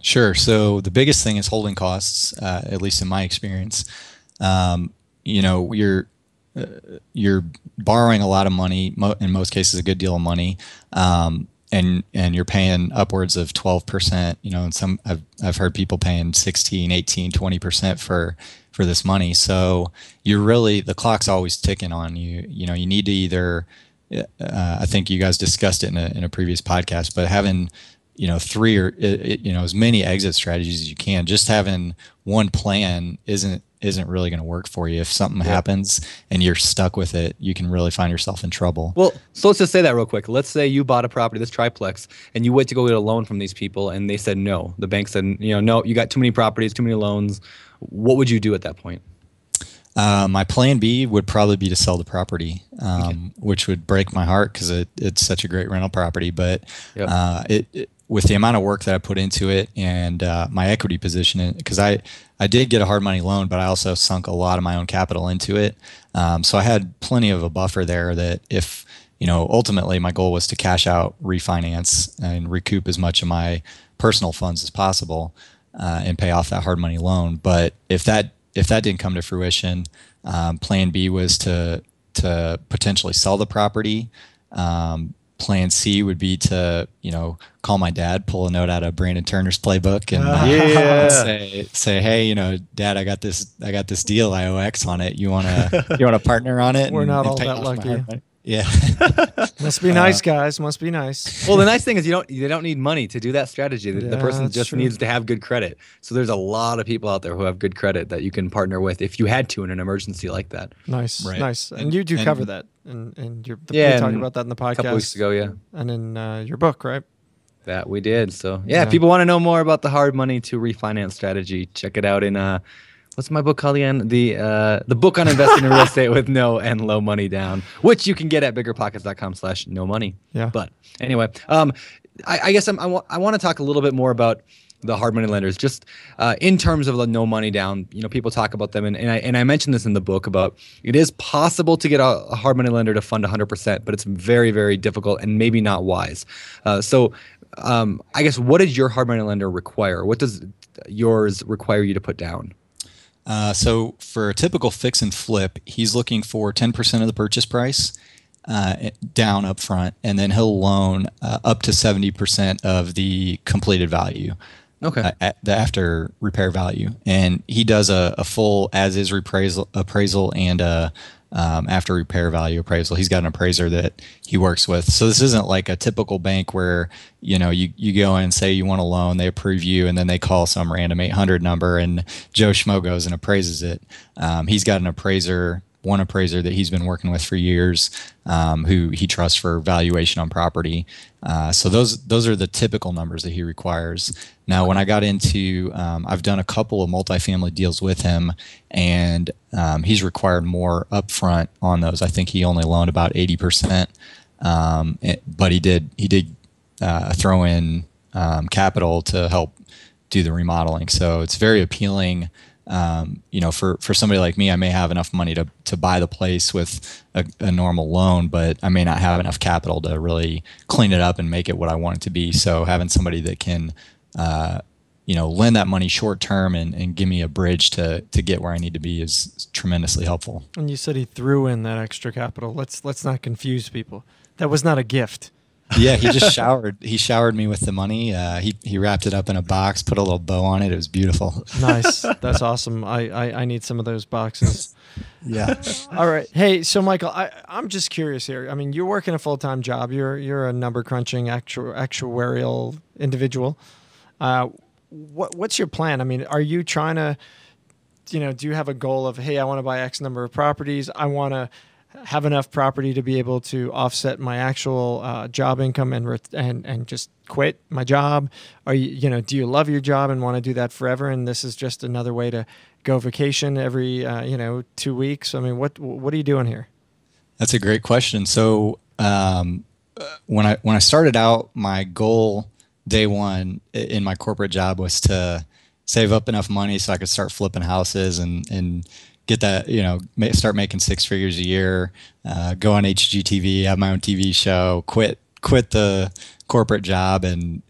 Sure. So the biggest thing is holding costs, at least in my experience. You're borrowing a lot of money, in most cases a good deal of money, and you're paying upwards of 12%. And some I've heard people paying 16, 18, 20% for this money. So the clock's always ticking on you. You need to either, I think you guys discussed it in a previous podcast, but having 3 or as many exit strategies as you can. Just having one plan isn't isn't really going to work for you. If something happens and you're stuck with it, you can really find yourself in trouble. Well, so let's just say that real quick. Let's say you bought a property, this triplex, and you went to go get a loan from these people, and they said no. The bank said, no, you got too many properties, too many loans. What would you do at that point? My plan B would probably be to sell the property, which would break my heart because it's such a great rental property. But with the amount of work that I put into it and my equity position, because I did get a hard money loan, but I also sunk a lot of my own capital into it. So I had plenty of a buffer there that if, ultimately my goal was to cash out, refinance, and recoup as much of my personal funds as possible and pay off that hard money loan. But if that didn't come to fruition, plan B was to potentially sell the property. Plan C would be to, call my dad, pull a note out of Brandon Turner's playbook, and say, hey, Dad, I got this deal. I owe X on it. You wanna partner on it? We're not all that lucky. Yeah. Must be nice, guys. Must be nice. Well, the nice thing is they don't need money to do that strategy. The person just needs to have good credit. So there's a lot of people out there who have good credit that you can partner with if you had to in an emergency like that. Nice, right. Nice. And you do cover that, and we talked about that in the podcast a couple weeks ago, and in your book, right? That we did. So if people want to know more about the hard money to refinance strategy, check it out in what's my book called again? The book on investing in real estate with no and low money down, which you can get at biggerpockets.com/no money. Yeah. But anyway, I guess I want to talk a little bit more about the hard money lenders, just in terms of the no money down. People talk about them, and I mentioned this in the book about it is possible to get a hard money lender to fund 100%, but it's very, very difficult and maybe not wise. So I guess, what does your hard money lender require? What does yours require you to put down? So for a typical fix and flip, he's looking for 10% of the purchase price down up front, and then he'll loan up to 70% of the completed value. Okay. The after repair value. And he does a full as-is appraisal and after repair value appraisal. He's got an appraiser that he works with. So this isn't like a typical bank where, you go in and say you want a loan, they approve you, and then they call some random 800 number and Joe Schmo goes and appraises it. He's got one appraiser that he's been working with for years, who he trusts for valuation on property. So those are the typical numbers that he requires. Now, when I got into, I've done a couple of multifamily deals with him, and he's required more upfront on those. I think he only loaned about 80%, but he did throw in capital to help do the remodeling. So it's very appealing. For somebody like me, I may have enough money to buy the place with a normal loan, but I may not have enough capital to really clean it up and make it what I want it to be. So having somebody that can, lend that money short term and give me a bridge to get where I need to be is tremendously helpful. And you said he threw in that extra capital. Let's not confuse people. That was not a gift. Yeah, he just showered. He showered me with the money. He wrapped it up in a box, put a little bow on it. It was beautiful. Nice. That's awesome. I need some of those boxes. Yeah. All right. Hey, so Michael, I'm just curious here. I mean, you're working a full-time job. You're a number crunching actuarial individual. What's your plan? I mean, are you trying to, do you have a goal of, hey, I want to buy X number of properties. I want to have enough property to be able to offset my actual job income and just quit my job? Are you, do you love your job and want to do that forever? And this is just another way to go vacation every, 2 weeks. I mean, what are you doing here? That's a great question. So when I started out, my goal day one in my corporate job was to save up enough money so I could start flipping houses and get that, start making six figures a year, go on HGTV, have my own TV show, quit the corporate job, and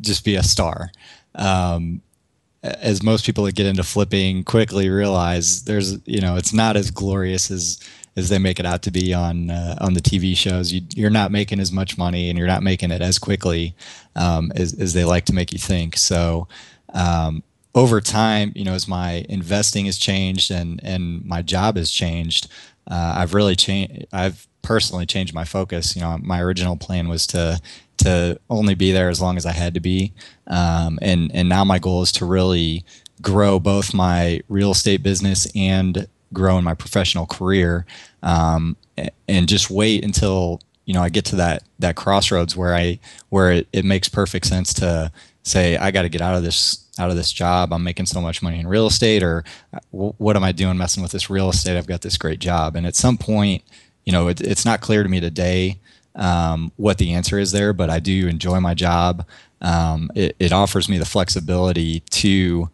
just be a star. As most people that get into flipping quickly realize, there's it's not as glorious as they make it out to be on the TV shows. You're not making as much money, and you're not making it as quickly as they like to make you think. So over time, as my investing has changed and my job has changed, I've personally changed my focus. My original plan was to to only be there as long as I had to be. And now my goal is to really grow both my real estate business and grow in my professional career, and just wait until, I get to that crossroads where it makes perfect sense to say, I got to get out of this job. I'm making so much money in real estate, or what am I doing messing with this real estate? I've got this great job. And at some point, it's not clear to me today what the answer is there, but I do enjoy my job. It offers me the flexibility to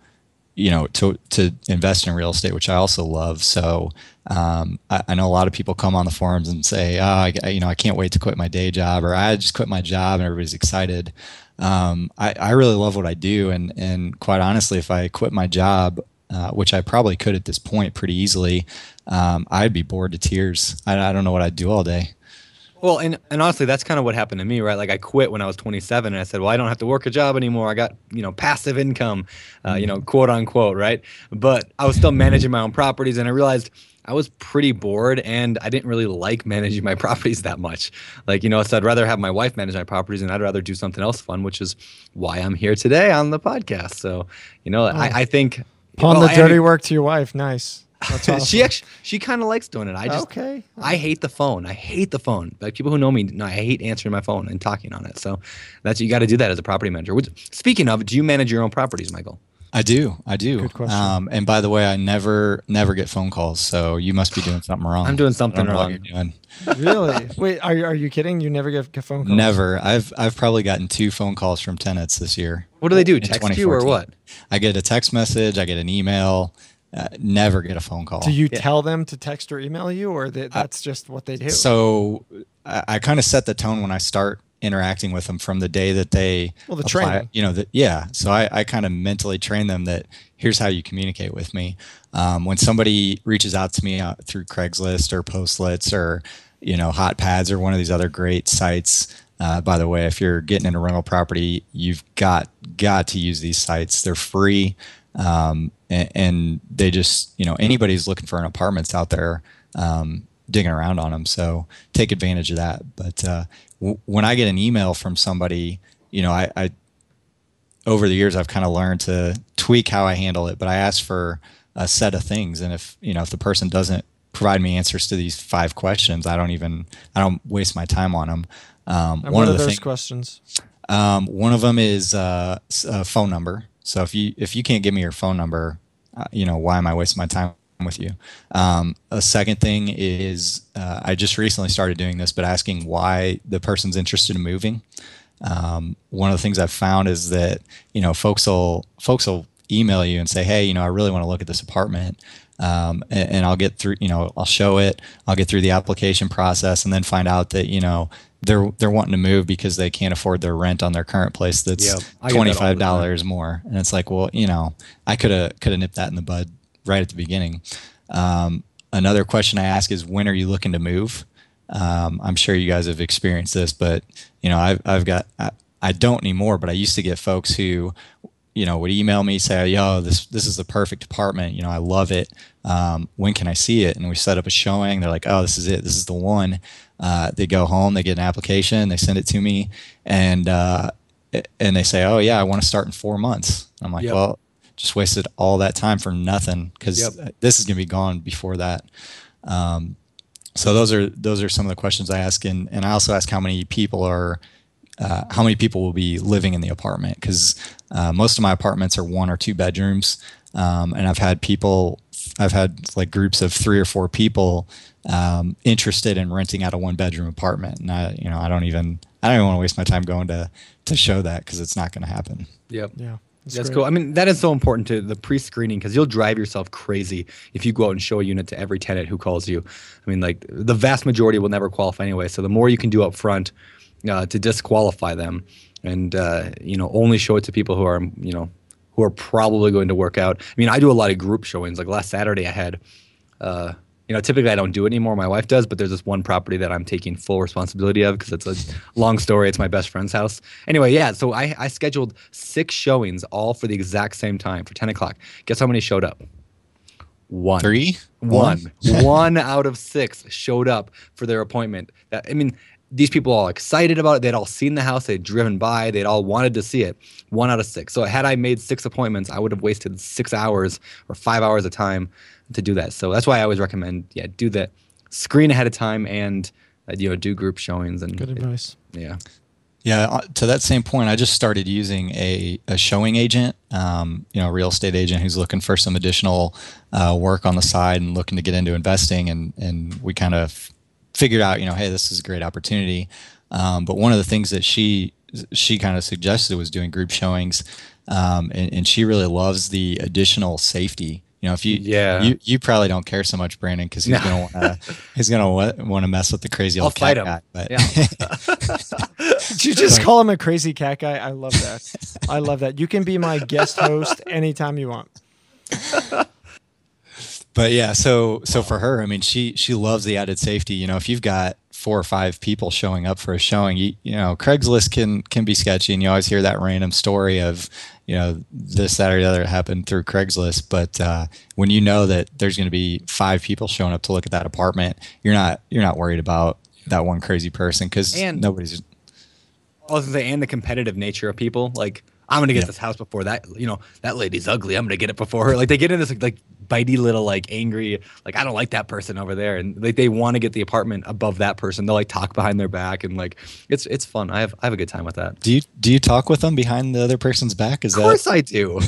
invest in real estate, which I also love. So I know a lot of people come on the forums and say, I can't wait to quit my day job, or I just quit my job, and everybody's excited. I really love what I do. And quite honestly, if I quit my job, which I probably could at this point pretty easily, I'd be bored to tears. I don't know what I'd do all day. Well, and honestly, that's kind of what happened to me, right? Like I quit when I was 27 and I said, well, I don't have to work a job anymore. I got, passive income, quote unquote, right? But I was still managing my own properties, and I realized I was pretty bored, and I didn't really like managing my properties that much. Like, so I'd rather have my wife manage my properties, and I'd rather do something else fun, which is why I'm here today on the podcast. So, I think pawn the dirty work to your wife. Nice. That's awesome. She kind of likes doing it. Okay. I hate the phone. Like people who know me, I hate answering my phone and talking on it. So you got to do that as a property manager. Speaking of, do you manage your own properties, Michael? I do. Good question. And by the way, I never get phone calls. So you must be doing something wrong. I'm doing something wrong. What you're doing. Really? Wait, are you kidding? You never get phone calls? Never. I've probably gotten 2 phone calls from tenants this year. What do they do? Text you or what? I get a text message. I get an email. Never get a phone call. Do you tell them to text or email you, or that's just what they do? So I kind of set the tone when I start interacting with them from the day that they training. So I kind of mentally train them that here's how you communicate with me. When somebody reaches out to me through Craigslist or Postlets or Hot Pads or one of these other great sites. By the way, if you're getting into rental property, you've got to use these sites. They're free. And they just, anybody who's looking for an apartment's out there digging around on them. So take advantage of that. But when I get an email from somebody, I over the years I've kind of learned to tweak how I handle it. But I ask for a set of things, and if the person doesn't provide me answers to these 5 questions, I don't waste my time on them. And one of those questions? One of them is a phone number. So if you can't give me your phone number, why am I wasting my time with you? A second thing is I just recently started doing this, but asking why the person's interested in moving. One of the things I've found is that folks will email you and say, hey, I really want to look at this apartment, and I'll get through. I'll show it. I'll get through the application process, and then find out that they're wanting to move because they can't afford their rent on their current place that's $25 more. And it's like, well, I could have nipped that in the bud right at the beginning. Another question I ask is, when are you looking to move? I'm sure you guys have experienced this, but I don't anymore, but I used to get folks who would email me, say, yo, this is the perfect apartment. I love it. When can I see it? And we set up a showing. They're like, oh, this is it. This is the one. They go home, they get an application, they send it to me, and they say, oh yeah, I want to start in 4 months. I'm like, well, just wasted all that time for nothing, because this is going to be gone before that. So those are some of the questions I ask, and I also ask how many people will be living in the apartment, because most of my apartments are 1 or 2 bedrooms, and I've had like groups of 3 or 4 people interested in renting out a 1-bedroom apartment, and I don't even want to waste my time going to show that, because it's not going to happen. Yep. Yeah. That's cool. I mean, that is so important to the pre-screening, because you'll drive yourself crazy if you go out and show a unit to every tenant who calls you. I mean, like the vast majority will never qualify anyway. So the more you can do up front to disqualify them, and only show it to people who are probably going to work out. I mean, I do a lot of group showings. Like last Saturday, I had. Typically I don't do it anymore. My wife does, but there's this one property that I'm taking full responsibility of, because it's a long story. It's my best friend's house. Anyway, yeah, so I scheduled 6 showings all for the exact same time for 10 o'clock. Guess how many showed up? 1. 3? 1. 1 out of 6 showed up for their appointment. these people all excited about it. They'd all seen the house. They'd driven by. They'd all wanted to see it. 1 out of 6. So had I made 6 appointments, I would have wasted 6 hours or 5 hours of time to do that. So that's why I always recommend, do that. Screen ahead of time and do group showings. And good advice. Yeah, to that same point, I just started using a showing agent, a real estate agent who's looking for some additional work on the side and looking to get into investing. And we kind of figured out, hey, this is a great opportunity. But one of the things that she kind of suggested was doing group showings, and she really loves the additional safety. If you probably don't care so much, Brandon, because he's gonna want to mess with the crazy old cat guy. But did you just call him a crazy cat guy? I love that. I love that. You can be my guest host anytime you want. But yeah, so for her, I mean, she loves the added safety. If you've got 4 or 5 people showing up for a showing, Craigslist can be sketchy, and you always hear that random story of this, that, or the other happened through Craigslist. But when you know that there's going to be 5 people showing up to look at that apartment, you're not worried about that one crazy person because nobody's. I was gonna say, and the competitive nature of people, like, I'm gonna get this house before that. That lady's ugly. I'm gonna get it before her. Like, they get in this like bitey little angry, I don't like that person over there, and they want to get the apartment above that person. They'll talk behind their back, and it's fun. I have a good time with that. Do you talk with them behind the other person's back? Of course I do.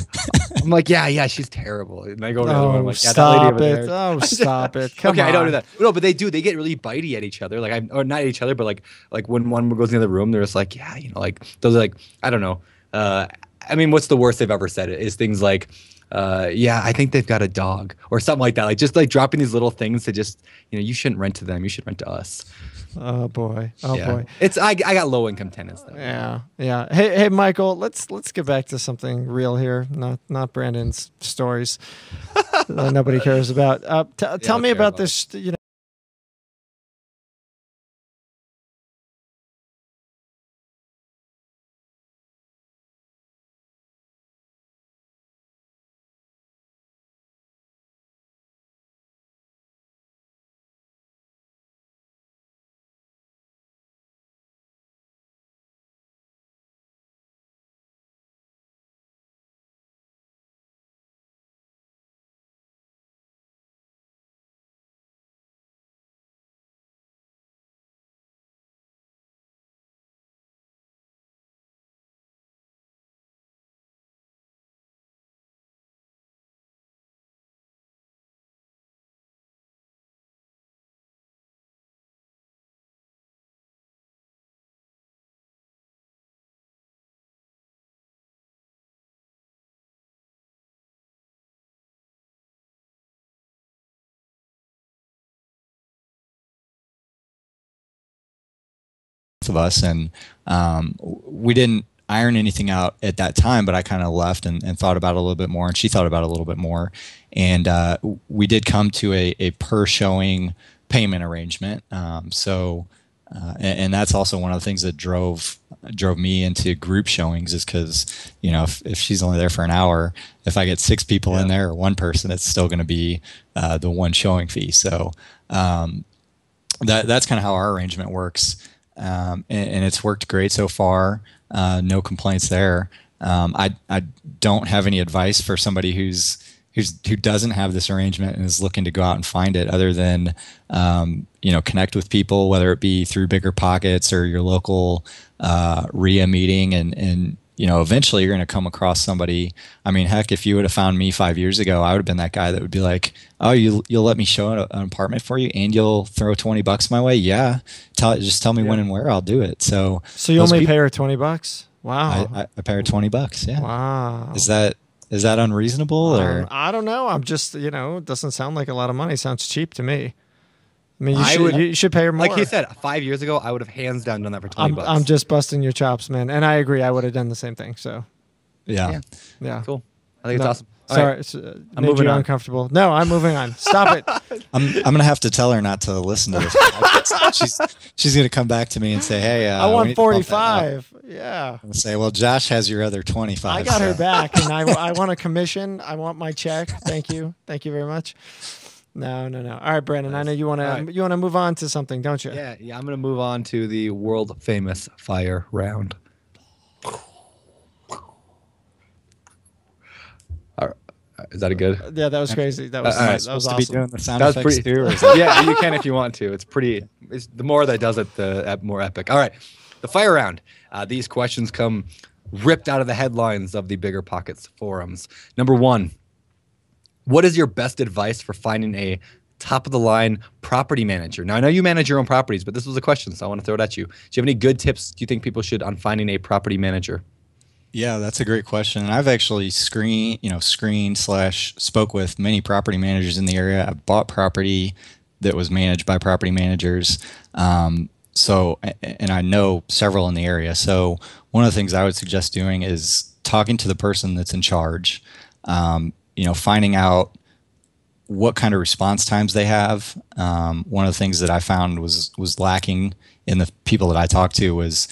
I'm like, yeah, she's terrible. And I go over to them, I'm like, stop that lady over it. there. Oh, stop it. Come on. I don't do that. No, but they do. They get really bitey at each other. Or not at each other, but like when one goes in the other room, they're just like, those are I don't know. I mean, what's the worst they've ever said? Is things like, I think they've got a dog or something like that. Just dropping these little things to just, you shouldn't rent to them. You should rent to us. Oh boy. Boy. I got low income tenants though. Yeah. Hey, Michael, let's get back to something real here. Not Brandon's stories that nobody cares about. Tell me about this, of us, and we didn't iron anything out at that time, but I kind of left and thought about it a little bit more, and she thought about it a little bit more, and we did come to a per showing payment arrangement. And that's also one of the things that drove me into group showings, is because if she's only there for an hour, if I get 6 people in there or 1 person, it's still going to be the 1 showing fee. So that's kind of how our arrangement works. And it's worked great so far. No complaints there. I don't have any advice for somebody who doesn't have this arrangement and is looking to go out and find it, other than connect with people, whether it be through BiggerPockets or your local REIA meeting, and eventually you're going to come across somebody. I mean, heck, if you would have found me 5 years ago, I would have been that guy that would be like, oh, you'll let me show an apartment for you and you'll throw $20 my way? Yeah. Just tell me when and where, I'll do it. So you only pay her $20? Wow. I pay her $20. Yeah. Wow. Is that unreasonable, or? I don't know. I'm just, it doesn't sound like a lot of money. It sounds cheap to me. I mean, you should pay her more. Like he said, 5 years ago, I would have hands down done that for $20. I'm just busting your chops, man. And I agree. I would have done the same thing. So, yeah. Cool. I think it's awesome. Sorry, I'm moving on. Uncomfortable. No, I'm moving on. Stop it. I'm gonna have to tell her not to listen to this. she's gonna come back to me and say, "Hey, I want 45." Yeah. I'll say, "Well, Josh has your other 25." I got her back, and I want a commission. I want my check. Thank you very much. No. All right, Brandon. I know you want to move on to something, don't you? Yeah. I'm going to move on to the world famous fire round. Is that a good? Yeah, that was crazy. That was that was awesome. To be doing the sound effects too, yeah, you can if you want to. It's pretty. The more that does it, the more epic. All right, the fire round. These questions come ripped out of the headlines of the BiggerPockets forums. Number 1, what is your best advice for finding a top of the line property manager? Now I know you manage your own properties, but this was a question, so I want to throw it at you. Do you have any good tips? Do you think people should on finding a property manager? Yeah, that's a great question. And I've actually screened/spoke with many property managers in the area. I bought property that was managed by property managers. And I know several in the area. So one of the things I would suggest doing is talking to the person that's in charge, finding out what kind of response times they have. One of the things that I found was lacking in the people that I talked to was,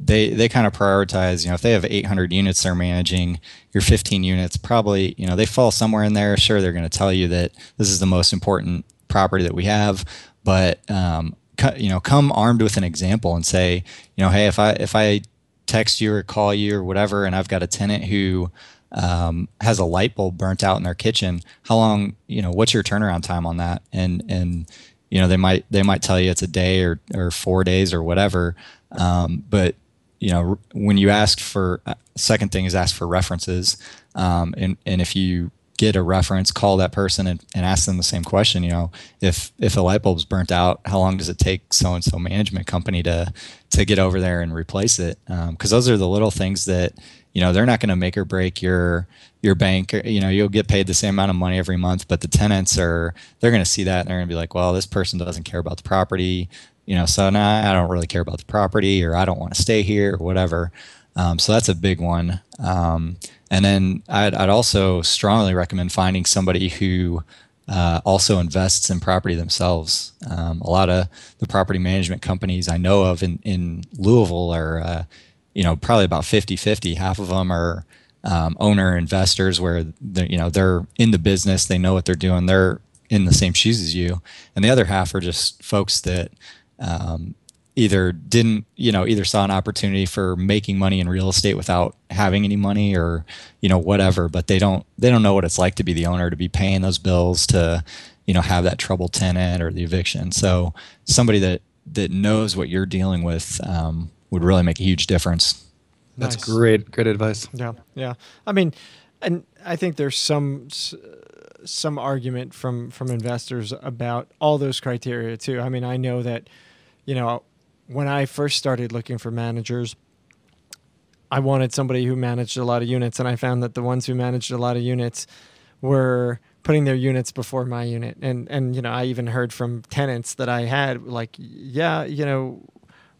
they kind of prioritize, if they have 800 units they're managing, your 15 units probably, they fall somewhere in there. Sure, they're going to tell you that this is the most important property that we have, but come armed with an example and say, hey, if I text you or call you or whatever, and I've got a tenant who has a light bulb burnt out in their kitchen, how long, what's your turnaround time on that? And they might tell you it's a day or 4 days or whatever, but when you ask for, second thing is ask for references. And if you get a reference, call that person and ask them the same question. If a light bulb's burnt out, how long does it take so-and-so management company to get over there and replace it? Because those are the little things that, they're not going to make or break your bank. You'll get paid the same amount of money every month, but the tenants they're going to see that and they're going to be like, well, this person doesn't care about the property. So now I don't really care about the property, or I don't want to stay here, or whatever. So that's a big one. And then I'd also strongly recommend finding somebody who also invests in property themselves. A lot of the property management companies I know of in Louisville are, probably about 50-50. Half of them are owner investors where they're in the business, they know what they're doing, they're in the same shoes as you, and the other half are just folks that either saw an opportunity for making money in real estate without having any money, or whatever, but they don't know what it's like to be the owner, to be paying those bills, to have that troubled tenant or the eviction. So somebody that knows what you're dealing with would really make a huge difference. That's great advice. Yeah. I mean, and I think there's some argument from investors about all those criteria too. I mean, I know that, when I first started looking for managers, I wanted somebody who managed a lot of units, and I found that the ones who managed a lot of units were putting their units before my unit. And I even heard from tenants that I had, like, yeah,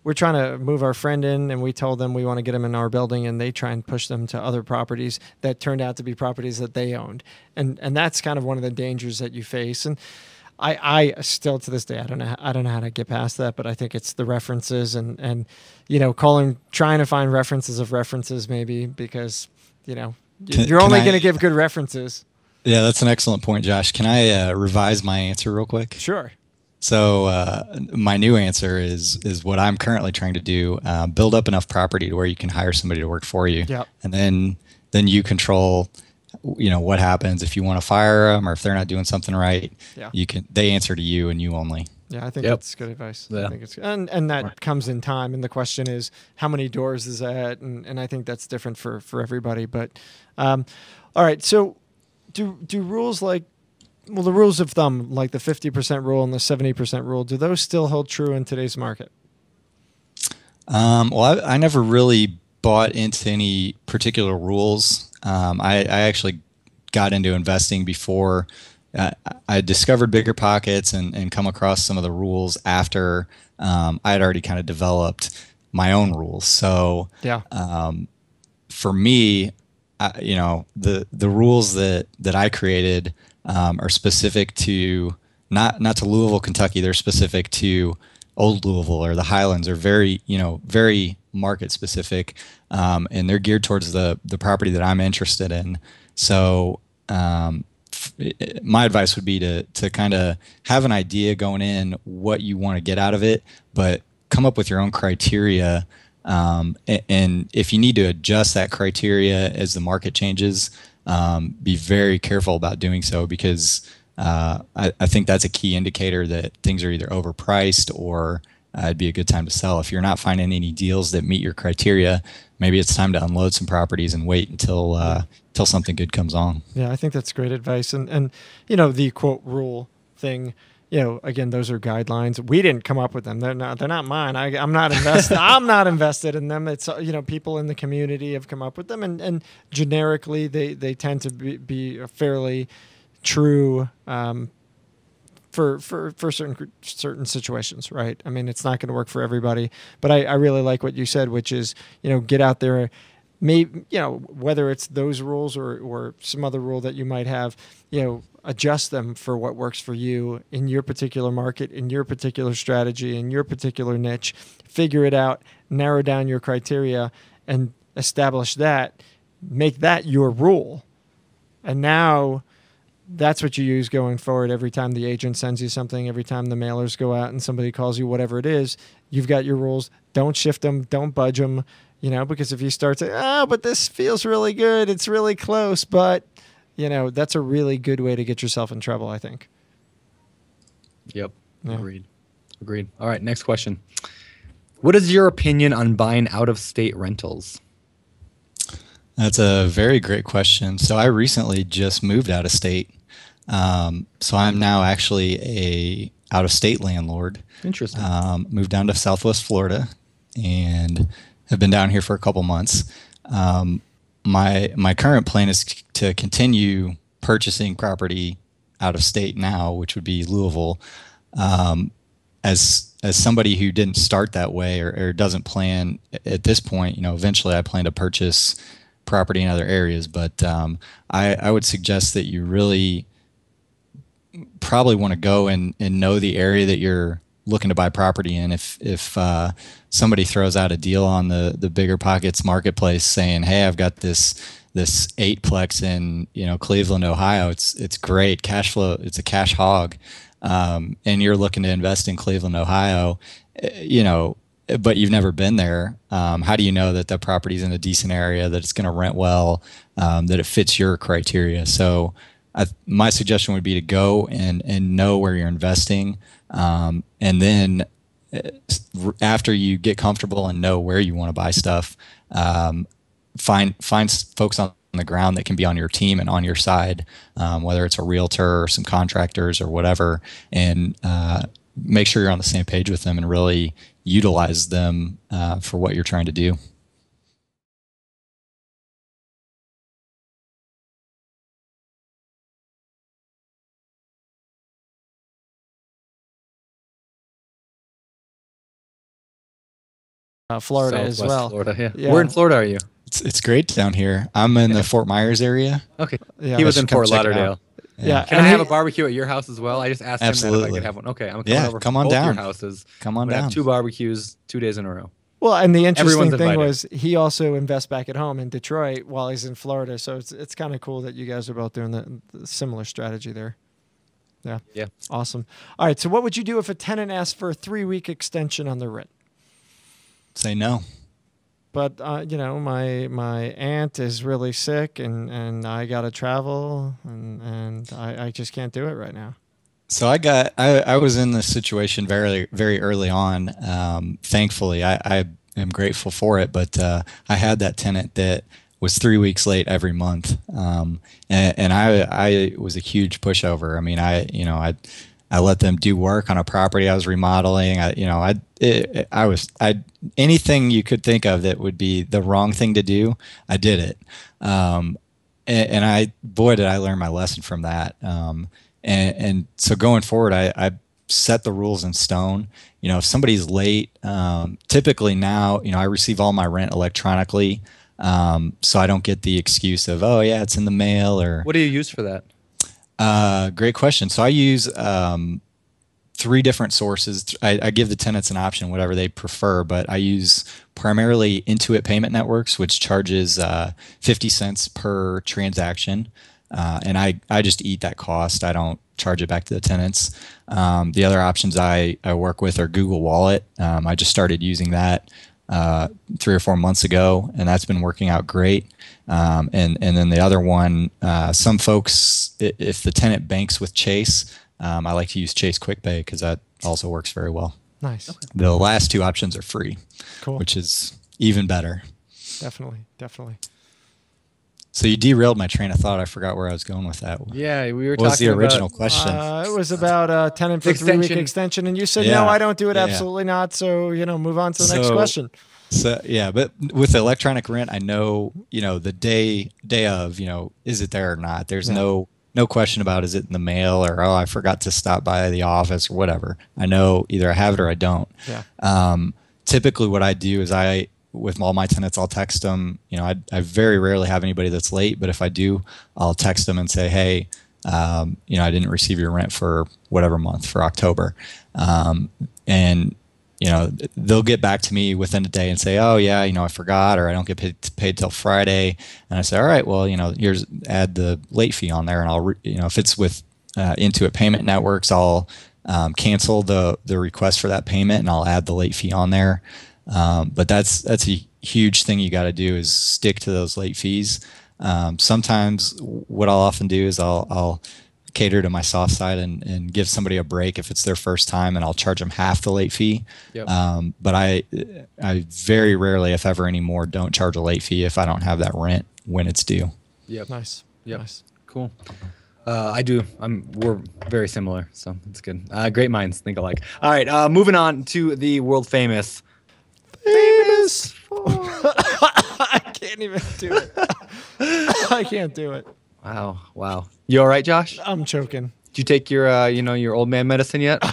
we're trying to move our friend in, and we told them we want to get them in our building, and they try and push them to other properties that turned out to be properties that they owned. And that's kind of one of the dangers that you face. And I still to this day, I don't know how to get past that, but I think it's the references and trying to find references of references, maybe, because, you're only going to give good references. Yeah, that's an excellent point, Josh. Can I revise my answer real quick? Sure. So my new answer is what I'm currently trying to do: build up enough property to where you can hire somebody to work for you, yep. And then you control, what happens if you want to fire them or if they're not doing something right. Yeah. They answer to you and you only. Yeah, I think that's good advice. Yeah. I think it's and that comes in time. And the question is, how many doors is that? And I think that's different for everybody. But all right, so do rules like, well, the rules of thumb, like the 50% rule and the 70% rule, do those still hold true in today's market? Well, I never really bought into any particular rules. I actually got into investing before I discovered BiggerPockets and come across some of the rules after I had already kind of developed my own rules. So yeah. For me, the rules that I created are specific to not to Louisville, Kentucky. They're specific to Old Louisville or the Highlands, are very market specific, and they're geared towards the property that I'm interested in. So my advice would be to kind of have an idea going in what you want to get out of it, but come up with your own criteria. And if you need to adjust that criteria as the market changes, be very careful about doing so, because I think that's a key indicator that things are either overpriced or it'd be a good time to sell. If you're not finding any deals that meet your criteria, maybe it's time to unload some properties and wait until something good comes on. Yeah, I think that's great advice. And the quote rule thing, again, those are guidelines. We didn't come up with them. They're not mine. I'm not invested. I'm not invested in them. It's people in the community have come up with them, and generically they tend to be fairly true for certain situations, right? I mean, it's not going to work for everybody, but I really like what you said, which is get out there. Maybe whether it's those rules or some other rule that you might have, adjust them for what works for you in your particular market, in your particular strategy, in your particular niche. Figure it out, narrow down your criteria, and establish that. Make that your rule, and now that's what you use going forward. Every time the agent sends you something, every time the mailers go out and somebody calls you, whatever it is, you've got your rules. Don't shift them. Don't budge them. Because if you start to, but this feels really good, it's really close, but, that's a really good way to get yourself in trouble, I think. Yep. Yeah. Agreed. All right, next question. What is your opinion on buying out-of-state rentals? That's a very great question. So I recently just moved out of state. So I'm now actually a out-of-state landlord. Interesting. Moved down to Southwest Florida and have been down here for a couple months. My current plan is to continue purchasing property out of state now, which would be Louisville. As somebody who didn't start that way or doesn't plan at this point, eventually I plan to purchase property in other areas. But I would suggest that you really probably want to go and know the area that you're looking to buy property in. If somebody throws out a deal on the BiggerPockets marketplace saying, "Hey, I've got this 8-plex in Cleveland, Ohio. It's great cash flow. It's a cash hog," and you're looking to invest in Cleveland, Ohio, but you've never been there. How do you know that property's in a decent area, that it's going to rent well, that it fits your criteria? So my suggestion would be to go and know where you're investing. And then after you get comfortable and know where you want to buy stuff, find folks on the ground that can be on your team and on your side, whether it's a realtor or some contractors or whatever, and make sure you're on the same page with them and really utilize them for what you're trying to do. Florida as well. Florida, yeah. Where in Florida are you? It's great down here. I'm in the Fort Myers area. Okay. Yeah. He was in Fort Lauderdale. Yeah. Can I have a barbecue at your house as well? I just asked him that if I could have one. Okay, I'm coming over come from on both down. your houses. Come on down. down. Have 2 barbecues 2 days in a row. Well, and the interesting thing invited. was he also invests back at home in Detroit while he's in Florida. So it's kind of cool that you guys are both doing the similar strategy there. Yeah. Yeah. Awesome. All right. So what would you do if a tenant asked for a 3-week extension on the rent? Say no. But my aunt is really sick and I got to travel and I just can't do it right now. So I was in this situation very, very early on. Thankfully, I am grateful for it, but I had that tenant that was 3 weeks late every month. And I was a huge pushover. I mean, I let them do work on a property I was remodeling. Anything you could think of that would be the wrong thing to do, I did it. And boy, did I learn my lesson from that. And so going forward, I set the rules in stone. If somebody's late, typically now, I receive all my rent electronically. So I don't get the excuse of, oh yeah, it's in the mail or. What do you use for that? Great question. So I use 3 different sources. I give the tenants an option, whatever they prefer, but I use primarily Intuit Payment Networks, which charges 50 cents per transaction. and I just eat that cost. I don't charge it back to the tenants. The other options I work with are Google Wallet. I just started using that 3 or 4 months ago, and that's been working out great. And then the other one, some folks, if the tenant banks with Chase, I like to use Chase QuickPay because that also works very well. Nice. Okay. The last 2 options are free, cool, which is even better. Definitely. So you derailed my train of thought. I forgot where I was going with that. Yeah, we were what was talking the original about, question? It was about tenant for 3-week extension, and you said no, I don't do it. Absolutely not. So move on to the next question. So yeah, but with the electronic rent, I know the day of, is it there or not? There's no question about is it in the mail or I forgot to stop by the office or whatever. I know either I have it or I don't. Yeah. Typically, what I do is with all my tenants, I'll text them. I very rarely have anybody that's late, but if I do, I'll text them and say, hey, I didn't receive your rent for whatever month, for October, and they'll get back to me within a day and say, oh yeah, I forgot, or I don't get paid till Friday. And I say, all right, well, here's add the late fee on there. And I'll, if it's with Intuit Payment Networks, I'll cancel the request for that payment and I'll add the late fee on there. But that's a huge thing you got to do is stick to those late fees. Sometimes what I'll often do is I'll cater to my soft side and give somebody a break if it's their first time, and I'll charge them half the late fee. Yep. But I very rarely, if ever anymore, don't charge a late fee if I don't have that rent when it's due. Yep. Nice. Yep. Nice. Cool. I do. We're very similar, so it's good. Great minds think alike. All right, moving on to the world famous. I can't even do it. I can't do it. Wow. You all right, Josh? I'm choking. Did you take your your old man medicine yet?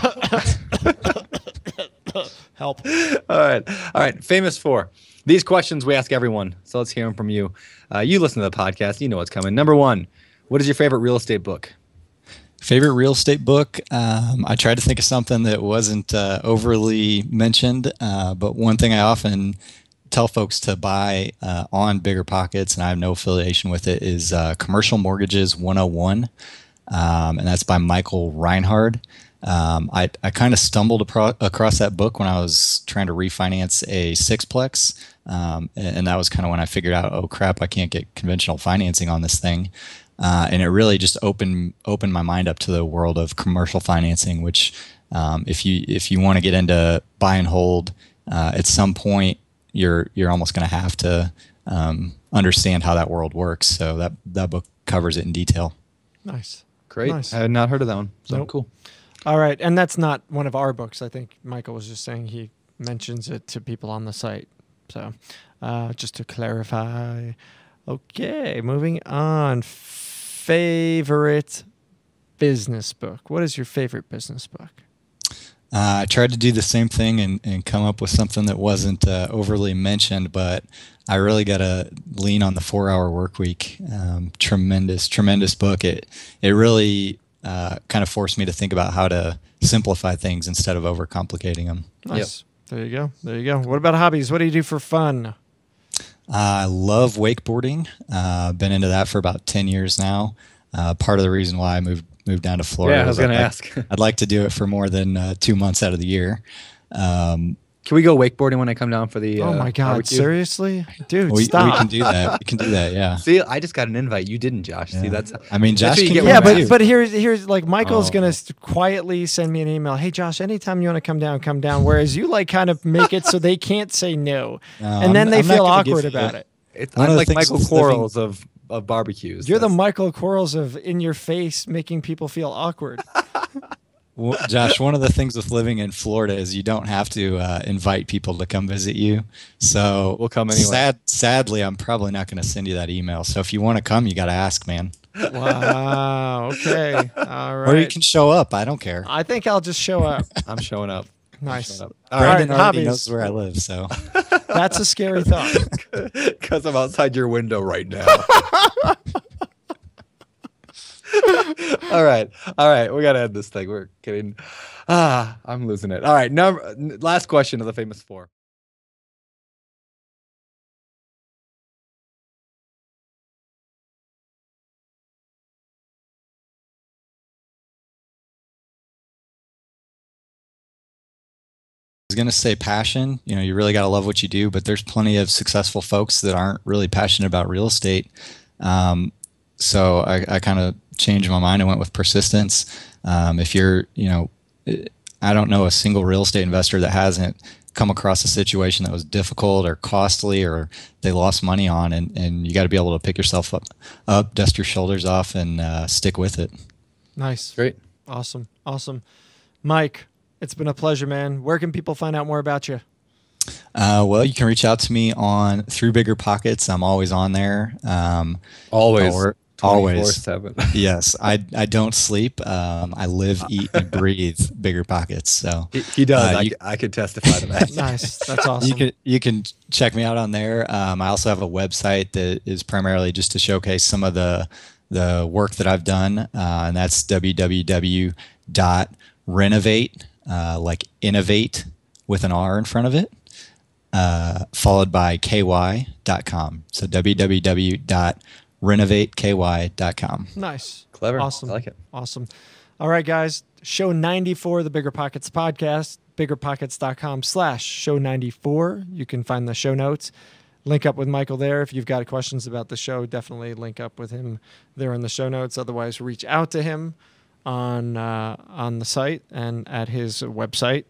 Help. All right. Famous for. These questions we ask everyone, so let's hear them from you. You listen to the podcast, you know what's coming. Number 1, what is your favorite real estate book? Favorite real estate book? I tried to think of something that wasn't overly mentioned, but one thing I often tell folks to buy on BiggerPockets, and I have no affiliation with it, is Commercial Mortgages 101, and that's by Michael Reinhard. I kind of stumbled across that book when I was trying to refinance a sixplex, and that was kind of when I figured out, oh crap, I can't get conventional financing on this thing. And it really just opened my mind up to the world of commercial financing, which if you want to get into buy and hold, at some point you're almost going to have to understand how that world works. So that book covers it in detail. Nice. Great. Nice. I had not heard of that one. So Nope. Cool. All right. And that's not one of our books. I think Michael was just saying he mentions it to people on the site. So just to clarify. Okay. Moving on. Favorite business book. What is your favorite business book? I tried to do the same thing and come up with something that wasn't overly mentioned, but I really got to lean on the 4-Hour Workweek. Tremendous book. It really kind of forced me to think about how to simplify things instead of overcomplicating them. Nice. Yep. There you go. What about hobbies? What do you do for fun? I love wakeboarding. Been into that for about 10 years now. Part of the reason why I moved down to Florida. Yeah, I was going to ask. I'd like to do it for more than 2 months out of the year. Can we go wakeboarding when I come down for the oh my God, barbecue? Seriously? Dude, stop. stop. We can do that, yeah. See, I just got an invite. You didn't, Josh. Yeah. See, that's... I mean, Josh can get yeah, one but here's like Michael's Oh. going to quietly send me an email. Hey, Josh, anytime you want to come down. Whereas you like kind of make it so they can't say no. And then they I'm not feel gonna give awkward you about the- it. One I'm of the like things Michael with Quarles of barbecues. You're the Michael Quarles of in your face, making people feel awkward. Well, Josh, one of the things with living in Florida is you don't have to invite people to come visit you. So We'll come anyway. Sadly, I'm probably not going to send you that email. So if you want to come, you got to ask, man. Wow. Okay. All right. Or you can show up. I don't care. I think I'll just show up. I'm showing up. Nice. All All Brandon right, already hobbies. knows where I live, so That's a scary thought. Because I'm outside your window right now. All right. We got to end this thing. We're kidding. I'm losing it. All right. Last question of the famous 4. was going to say passion. You know, you really got to love what you do, but there's plenty of successful folks that aren't really passionate about real estate. So I kind of changed my mind and went with persistence. If you're, you know, I don't know a single real estate investor that hasn't come across a situation that was difficult or costly or they lost money on, and you got to be able to pick yourself up, dust your shoulders off, and stick with it. Nice. Great. Awesome. Mike, it's been a pleasure, man. Where can people find out more about you? Well, you can reach out to me through BiggerPockets. I'm always on there. Always. Always. 24/7. Yes. I don't sleep. I live, eat, and breathe BiggerPockets. So He does. I could testify to that. Nice. That's awesome. You can check me out on there. I also have a website that is primarily just to showcase some of the work that I've done, and that's www.renovate, like innovate with an R in front of it, followed by ky.com. So www.renovateky.com. Nice. Clever. Awesome. I like it. Awesome. All right, guys. Show 94, the BiggerPockets podcast, biggerpockets.com/show 94. You can find the show notes. Link up with Michael there. If you've got questions about the show, definitely link up with him there in the show notes. Otherwise, reach out to him on the site and at his website.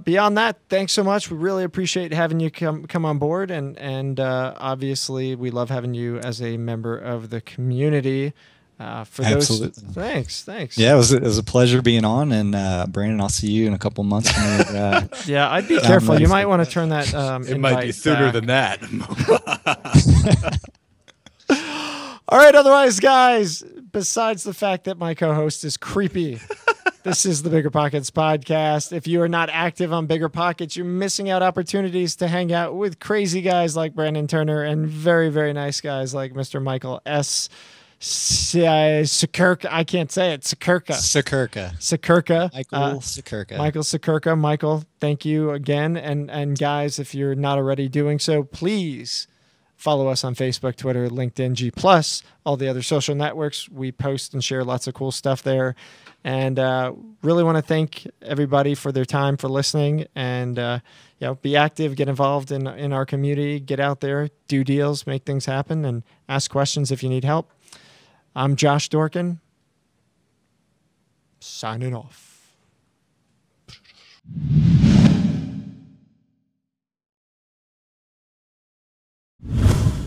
Beyond that, thanks so much. We really appreciate having you come on board, and obviously we love having you as a member of the community. Absolutely. Thanks. Yeah, it was a pleasure being on, and Brandon, I'll see you in a couple months. Yeah, I'd be careful. You might want to turn that. It might be sooner than that. All right. Otherwise, guys, besides the fact that my co-host is creepy, this is the BiggerPockets podcast. If you are not active on BiggerPockets, you're missing out opportunities to hang out with crazy guys like Brandon Turner and very, very nice guys like Mr. Michael S. Siekerka. I can't say it. Siekerka. Michael Siekerka. Michael Siekerka. Michael, thank you again. And guys, if you're not already doing so, please follow us on Facebook, Twitter, LinkedIn, G+, all the other social networks. We post and share lots of cool stuff there. And really want to thank everybody for their time, for listening, and be active, get involved in our community, get out there, do deals, make things happen, and ask questions if you need help. I'm Josh Dorkin, signing off.